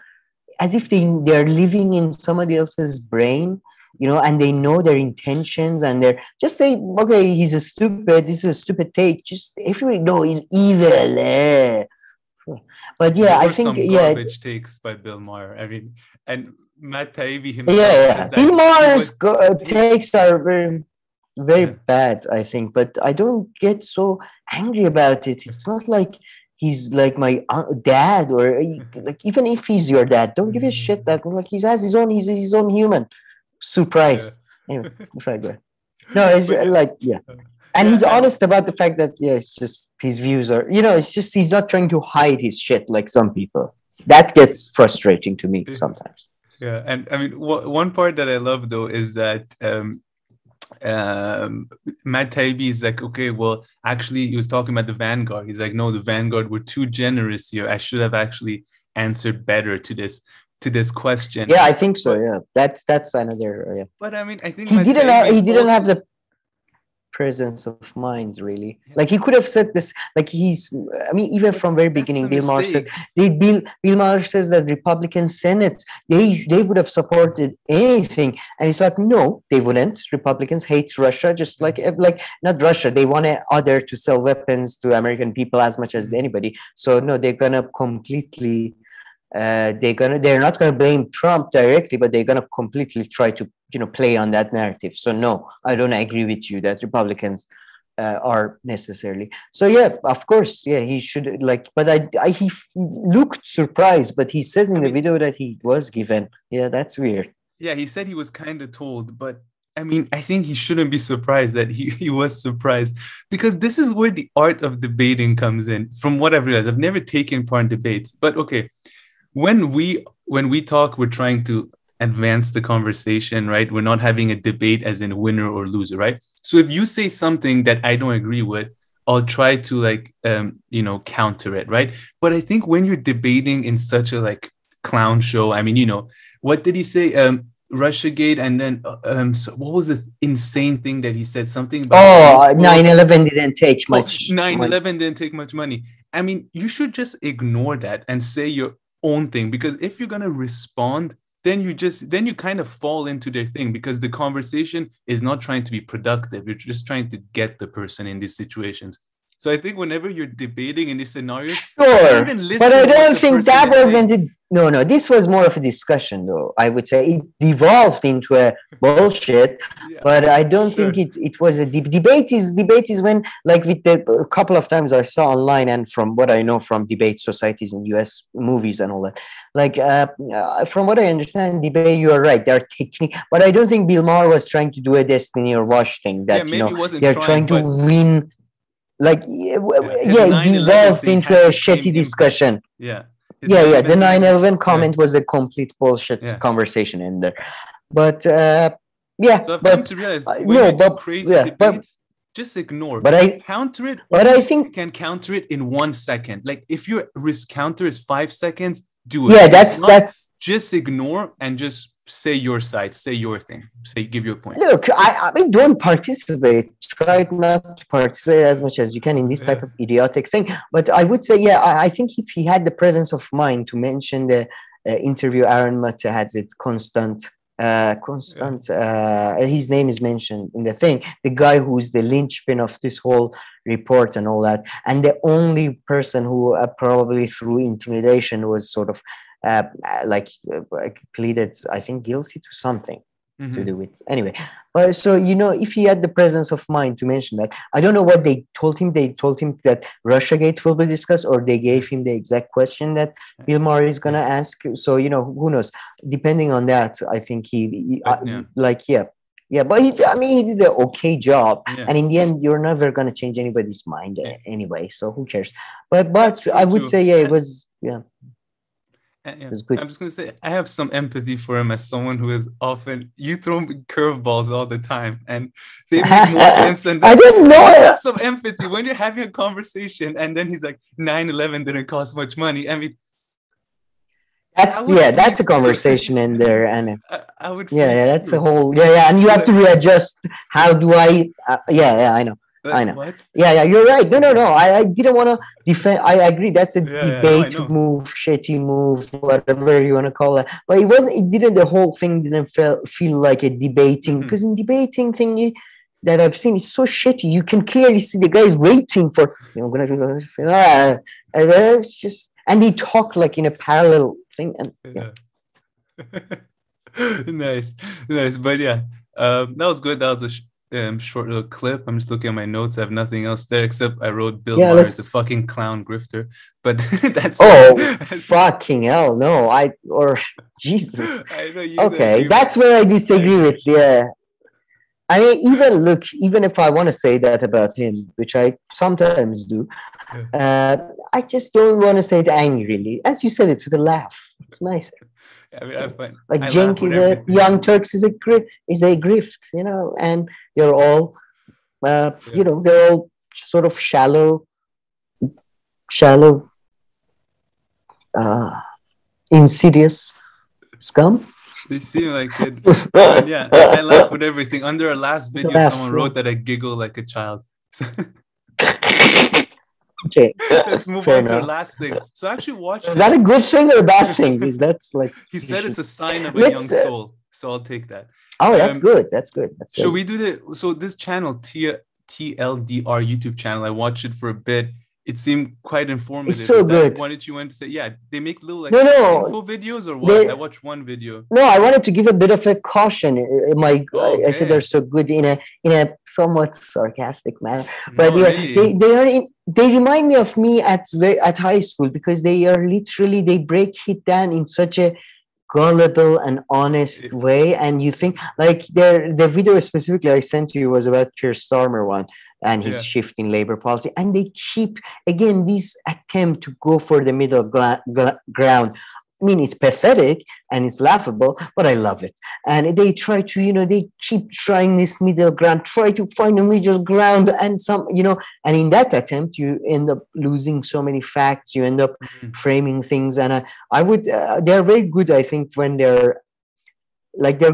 [SPEAKER 2] as if they're living in somebody else's brain, and they know their intentions, and they're just say, okay, he's a stupid, this is a stupid take. Just everybody know he's evil. But I think
[SPEAKER 1] garbage takes by Bill Maher. I mean, and Matt Taibbi himself.
[SPEAKER 2] Bill Maher's takes are very, very bad, I think. But I don't get so angry about it. It's not like he's like my dad, or like even if he's your dad, don't give a shit that like he has his own. He's his own human. Surprise. Anyway, sorry, go ahead. No, it's and he's honest about the fact that it's just his views are, it's just he's not trying to hide his shit like some people. That gets frustrating to me sometimes.
[SPEAKER 1] Yeah, and I mean, one part that I love though is that Matt Taibbi is like, okay, well, actually, he was talking about the Vanguard. He's like, no, the Vanguard were too generous here. I should have actually answered better to this question.
[SPEAKER 2] Yeah, I think so. Yeah, that's another.
[SPEAKER 1] But I mean, I think
[SPEAKER 2] he didn't have the presence of mind, really. Like he could have said this. Like even from very beginning, Bill Maher said. Bill Maher says that Republican Senate they would have supported anything, and he's like, no, they wouldn't. Republicans hate Russia, just like not Russia. They want other to sell weapons to American people as much as anybody. So no, they're gonna completely. They're not gonna blame Trump directly, but they're gonna completely try to play on that narrative. So no, I don't agree with you that Republicans are necessarily. So of course, he should but he looked surprised, but he says in the video that he was given. Yeah, that's weird.
[SPEAKER 1] Yeah, he said he was kind of told, but I mean, I think he shouldn't be surprised that he was surprised, because this is where the art of debating comes in. From what I've realized, I've never taken part in debates, but okay. When we talk, we're trying to advance the conversation, right? We're not having a debate as in winner or loser, right? So if you say something that I don't agree with, I'll try to counter it, right? But I think when you're debating in such a clown show, I mean, what did he say? Russiagate, and then so what was the insane thing that he said? Something about
[SPEAKER 2] 9/11 didn't take much.
[SPEAKER 1] 9/11 didn't take much money. I mean, you should just ignore that and say your own thing, because if you're going to respond, then you kind of fall into their thing, because the conversation is not trying to be productive. You're just trying to get the person in these situations. So I think whenever you're debating in these scenarios,
[SPEAKER 2] sure,
[SPEAKER 1] even listen
[SPEAKER 2] but I
[SPEAKER 1] to what
[SPEAKER 2] don't
[SPEAKER 1] the
[SPEAKER 2] think
[SPEAKER 1] person
[SPEAKER 2] that
[SPEAKER 1] is saying.
[SPEAKER 2] wasn't it. No, this was more of a discussion, though. I would say it devolved into a bullshit,
[SPEAKER 1] Yeah,
[SPEAKER 2] but I don't
[SPEAKER 1] sure.
[SPEAKER 2] think it was a debate. Is when, like, with the a couple of times I saw online, and from what I know from debate societies in US movies and all that, like from what I understand, debate, you are right, they're technique, but I don't think Bill Maher was trying to do a Destiny or Rush thing
[SPEAKER 1] Yeah,
[SPEAKER 2] that
[SPEAKER 1] maybe he wasn't
[SPEAKER 2] they're
[SPEAKER 1] trying,
[SPEAKER 2] trying to
[SPEAKER 1] but
[SPEAKER 2] win. Like,
[SPEAKER 1] his
[SPEAKER 2] it
[SPEAKER 1] 9/11
[SPEAKER 2] devolved
[SPEAKER 1] thing
[SPEAKER 2] into
[SPEAKER 1] had
[SPEAKER 2] a
[SPEAKER 1] the same
[SPEAKER 2] shitty
[SPEAKER 1] impact.
[SPEAKER 2] discussion.
[SPEAKER 1] Yeah, his
[SPEAKER 2] Yeah, the
[SPEAKER 1] 9/11 thing.
[SPEAKER 2] 9/11
[SPEAKER 1] Yeah,
[SPEAKER 2] comment was a complete bullshit
[SPEAKER 1] yeah.
[SPEAKER 2] conversation in there. But yeah,
[SPEAKER 1] So I've come
[SPEAKER 2] but
[SPEAKER 1] to realize when
[SPEAKER 2] no,
[SPEAKER 1] you do
[SPEAKER 2] but
[SPEAKER 1] crazy
[SPEAKER 2] yeah,
[SPEAKER 1] debates, just ignore.
[SPEAKER 2] but I
[SPEAKER 1] Counter it
[SPEAKER 2] but
[SPEAKER 1] only
[SPEAKER 2] I
[SPEAKER 1] if you
[SPEAKER 2] think
[SPEAKER 1] can counter it in 1 second. Like if your risk counter is 5 seconds, do it.
[SPEAKER 2] yeah,
[SPEAKER 1] If not,
[SPEAKER 2] that's
[SPEAKER 1] just ignore and just say your side, say your thing, give your point.
[SPEAKER 2] look. I mean, don't participate. Try not to participate as much as you can in this type of idiotic thing. But I would say, yeah, I think if he had the presence of mind to mention the interview Aaron Mutt had with his name is mentioned in the thing, the guy who's the linchpin of this whole report and all that, and the only person who probably through intimidation was sort of pleaded, I think, guilty to something to do with anyway. But so if he had the presence of mind to mention that, I don't know what they told him. They told him that Russiagate will be discussed, or they gave him the exact question that Bill Maher is gonna ask. So who knows? Depending on that, I think but he did an okay job, and in the end, you're never gonna change anybody's mind anyway. So who cares? But I would say, yeah, it was
[SPEAKER 1] Yeah.
[SPEAKER 2] It's good.
[SPEAKER 1] I'm just gonna say I have some empathy for him as someone who is often you throw curveballs all the time, and they make more sense than that.
[SPEAKER 2] I didn't know
[SPEAKER 1] I
[SPEAKER 2] it.
[SPEAKER 1] have some empathy when you're having a conversation, and then he's like, 9/11 didn't cost much money. I mean,
[SPEAKER 2] that's a conversation in there, and
[SPEAKER 1] I would.
[SPEAKER 2] That's a whole and you have to readjust. How do I? I know. I know.
[SPEAKER 1] What?
[SPEAKER 2] Yeah, you're right. No. I didn't want to defend. I agree. That's a debate move, shitty move, whatever you want to call it. But it wasn't. It didn't. The whole thing didn't feel like a debating, because in debating thingy that I've seen is so shitty. You can clearly see the guy's waiting for. It's just, and he talked like in a parallel thing, and
[SPEAKER 1] nice. But yeah, that was good. That was a short little clip. I'm just looking at my notes. I have nothing else there except I wrote Bill Maher is a fucking clown grifter. But that's
[SPEAKER 2] fucking hell, no! Jesus.
[SPEAKER 1] I know
[SPEAKER 2] okay, that's where I disagree with. Yeah, I mean, even if I want to say that about him, which I sometimes do, I just don't want to say it angrily. As you said, it's with a laugh. It's nice.
[SPEAKER 1] I mean, I find
[SPEAKER 2] like Jink is Young Turks is a grift, and they're all, they're all sort of shallow, insidious scum.
[SPEAKER 1] They seem like it. Yeah, I laugh with everything. Under our last video, someone wrote that I giggle like a child.
[SPEAKER 2] Okay,
[SPEAKER 1] let's move on to our last thing. So actually watch.
[SPEAKER 2] Is that a good thing or a bad thing? Is that's like
[SPEAKER 1] he said it's a sign of a young soul. So I'll take that.
[SPEAKER 2] Oh, that's good. That's good.
[SPEAKER 1] Should we do so this channel, TLDR YouTube channel, I watched it for a bit. It seemed quite informative.
[SPEAKER 2] It's so good.
[SPEAKER 1] Why did you want to say? Yeah, they make little info videos or what? I watched one video.
[SPEAKER 2] No, I wanted to give a bit of a caution. I said they're so good in a somewhat sarcastic manner, but they remind me of me at high school, because they are literally, they break it down in such a gullible and honest way, and you think like the video specifically I sent you was about Keir Starmer one and his shift in labor policy, and they keep again this attempt to go for the middle ground. I mean, it's pathetic and it's laughable, but I love it. And they try to, they keep trying this middle ground, try to find a middle ground, and and in that attempt, you end up losing so many facts. You end up framing things, and I would, they're very good, I think, when they're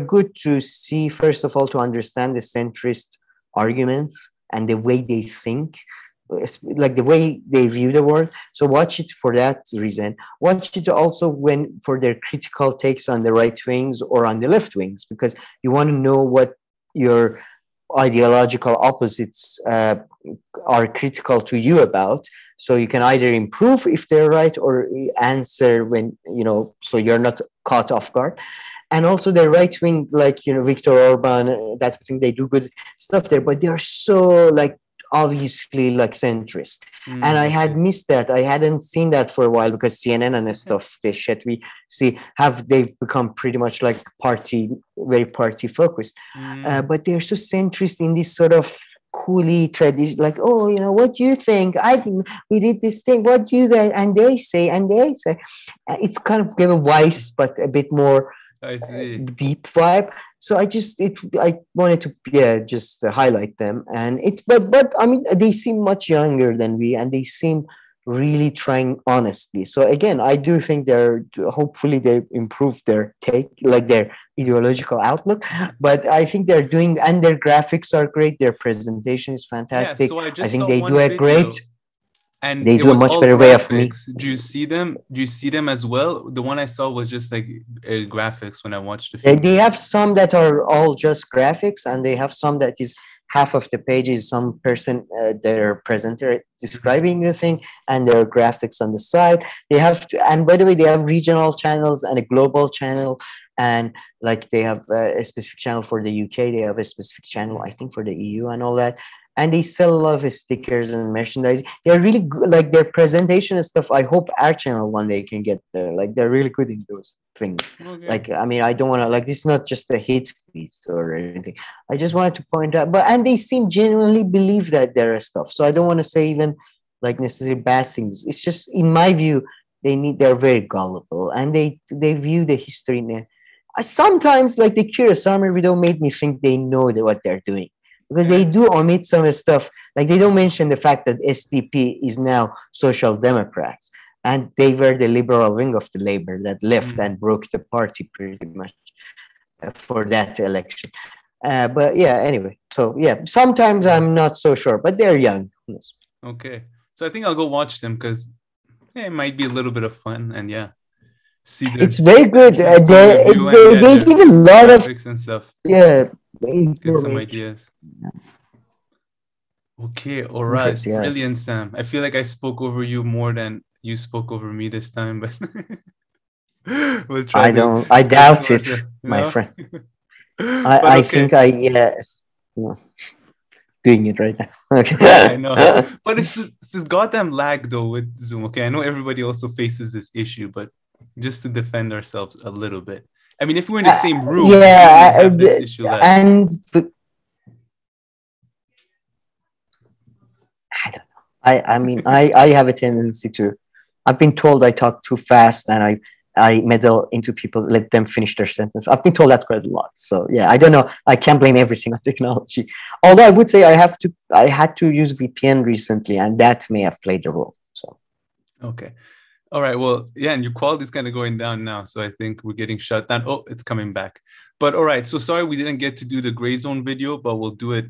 [SPEAKER 2] good to see, first of all, to understand the centrist arguments and the way they think, like the way they view the world. So watch it for that reason. Watch it also for their critical takes on the right wings or on the left wings, because you want to know what your ideological opposites are critical to you about. So you can either improve if they're right, or answer when, so you're not caught off guard. And also the right wing, like, Viktor Orban, that thing, they do good stuff there, but they are so like obviously like centrist. And I had missed that. I hadn't seen that for a while, because CNN and stuff, the shit we see, they've become pretty much like very party focused. But they're so centrist in this sort of coolie tradition, like, oh, what do you think? I think we did this thing. What do you guys? And they say. It's kind of give a Vice, but a bit more deep vibe. So I wanted to just highlight them. And but I mean, they seem much younger than we, and they seem really trying honestly. So again, I do think hopefully they improve their take, like their ideological outlook. But I think they're doing, and their graphics are great. Their presentation is fantastic.
[SPEAKER 1] Yeah, so
[SPEAKER 2] I think they do a great. And they do a much better
[SPEAKER 1] graphics.
[SPEAKER 2] way of me.
[SPEAKER 1] Do you see them? Do you see them as well? The one I saw was just like graphics when I watched the
[SPEAKER 2] film. They have some that are all just graphics, and they have some that is half of the page is some person, their presenter describing the thing, and their graphics on the side. They have, and by the way, they have regional channels and a global channel, and like they have a specific channel for the UK. They have a specific channel, I think, for the EU and all that. And they sell a lot of stickers and merchandise. They're really good, like their presentation and stuff. I hope our channel one day can get there. Like they're really good in those things. Okay. Like, I mean, I don't want to, like, this is not just a hate piece or anything. I just wanted to point out, and they seem genuinely believe that there are stuff. So I don't want to say even like necessarily bad things. It's just, in my view, they're very gullible, and they view the history. Sometimes, like the Curious Army video made me think they know what they're doing. Because they do omit some stuff, like they don't mention the fact that SDP is now Social Democrats, and they were the liberal wing of the Labour that left and broke the party pretty much for that election. But yeah, anyway, so yeah, sometimes I'm not so sure, but they're young.
[SPEAKER 1] Okay, so I think I'll go watch them, because it might be a little bit of fun, and see
[SPEAKER 2] it's very good. They give a lot of
[SPEAKER 1] and stuff.
[SPEAKER 2] Yeah.
[SPEAKER 1] Get some ideas. Okay, all right. Brilliant, Sam. I feel like I spoke over you more than you spoke over me this time, but we'll try.
[SPEAKER 2] I doubt it, my friend. I think doing it right now. Okay.
[SPEAKER 1] Yeah, I know. But it's this goddamn lag though with Zoom. Okay, I know everybody also faces this issue, but just to defend ourselves a little bit. I mean, if we're in the same room, have this issue
[SPEAKER 2] and I don't know. I mean, I have a tendency to. I've been told I talk too fast, and I meddle into people, let them finish their sentence. I've been told that quite a lot. So yeah, I don't know. I can't blame everything on technology. Although I would say I had to use VPN recently, and that may have played a role. So
[SPEAKER 1] okay. All right. Well, yeah, and your quality is kind of going down now. So I think we're getting shut down. Oh, it's coming back. But all right. So sorry we didn't get to do the Gray Zone video, but we'll do it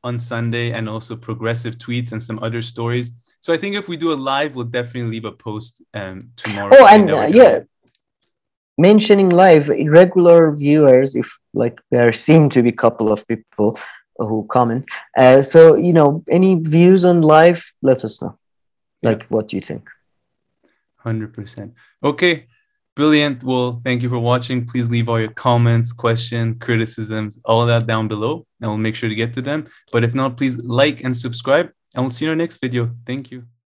[SPEAKER 1] on Sunday, and also progressive tweets and some other stories. So I think if we do a live, we'll definitely leave a post tomorrow.
[SPEAKER 2] Oh, and mentioning live, regular viewers, if like there seem to be a couple of people who comment. So, any views on live, let us know. Like, what do you think?
[SPEAKER 1] 100%. Okay, brilliant. Well, thank you for watching. Please leave all your comments, questions, criticisms, all that down below, and we'll make sure to get to them. But if not, please like and subscribe, and we'll see you in our next video. Thank you.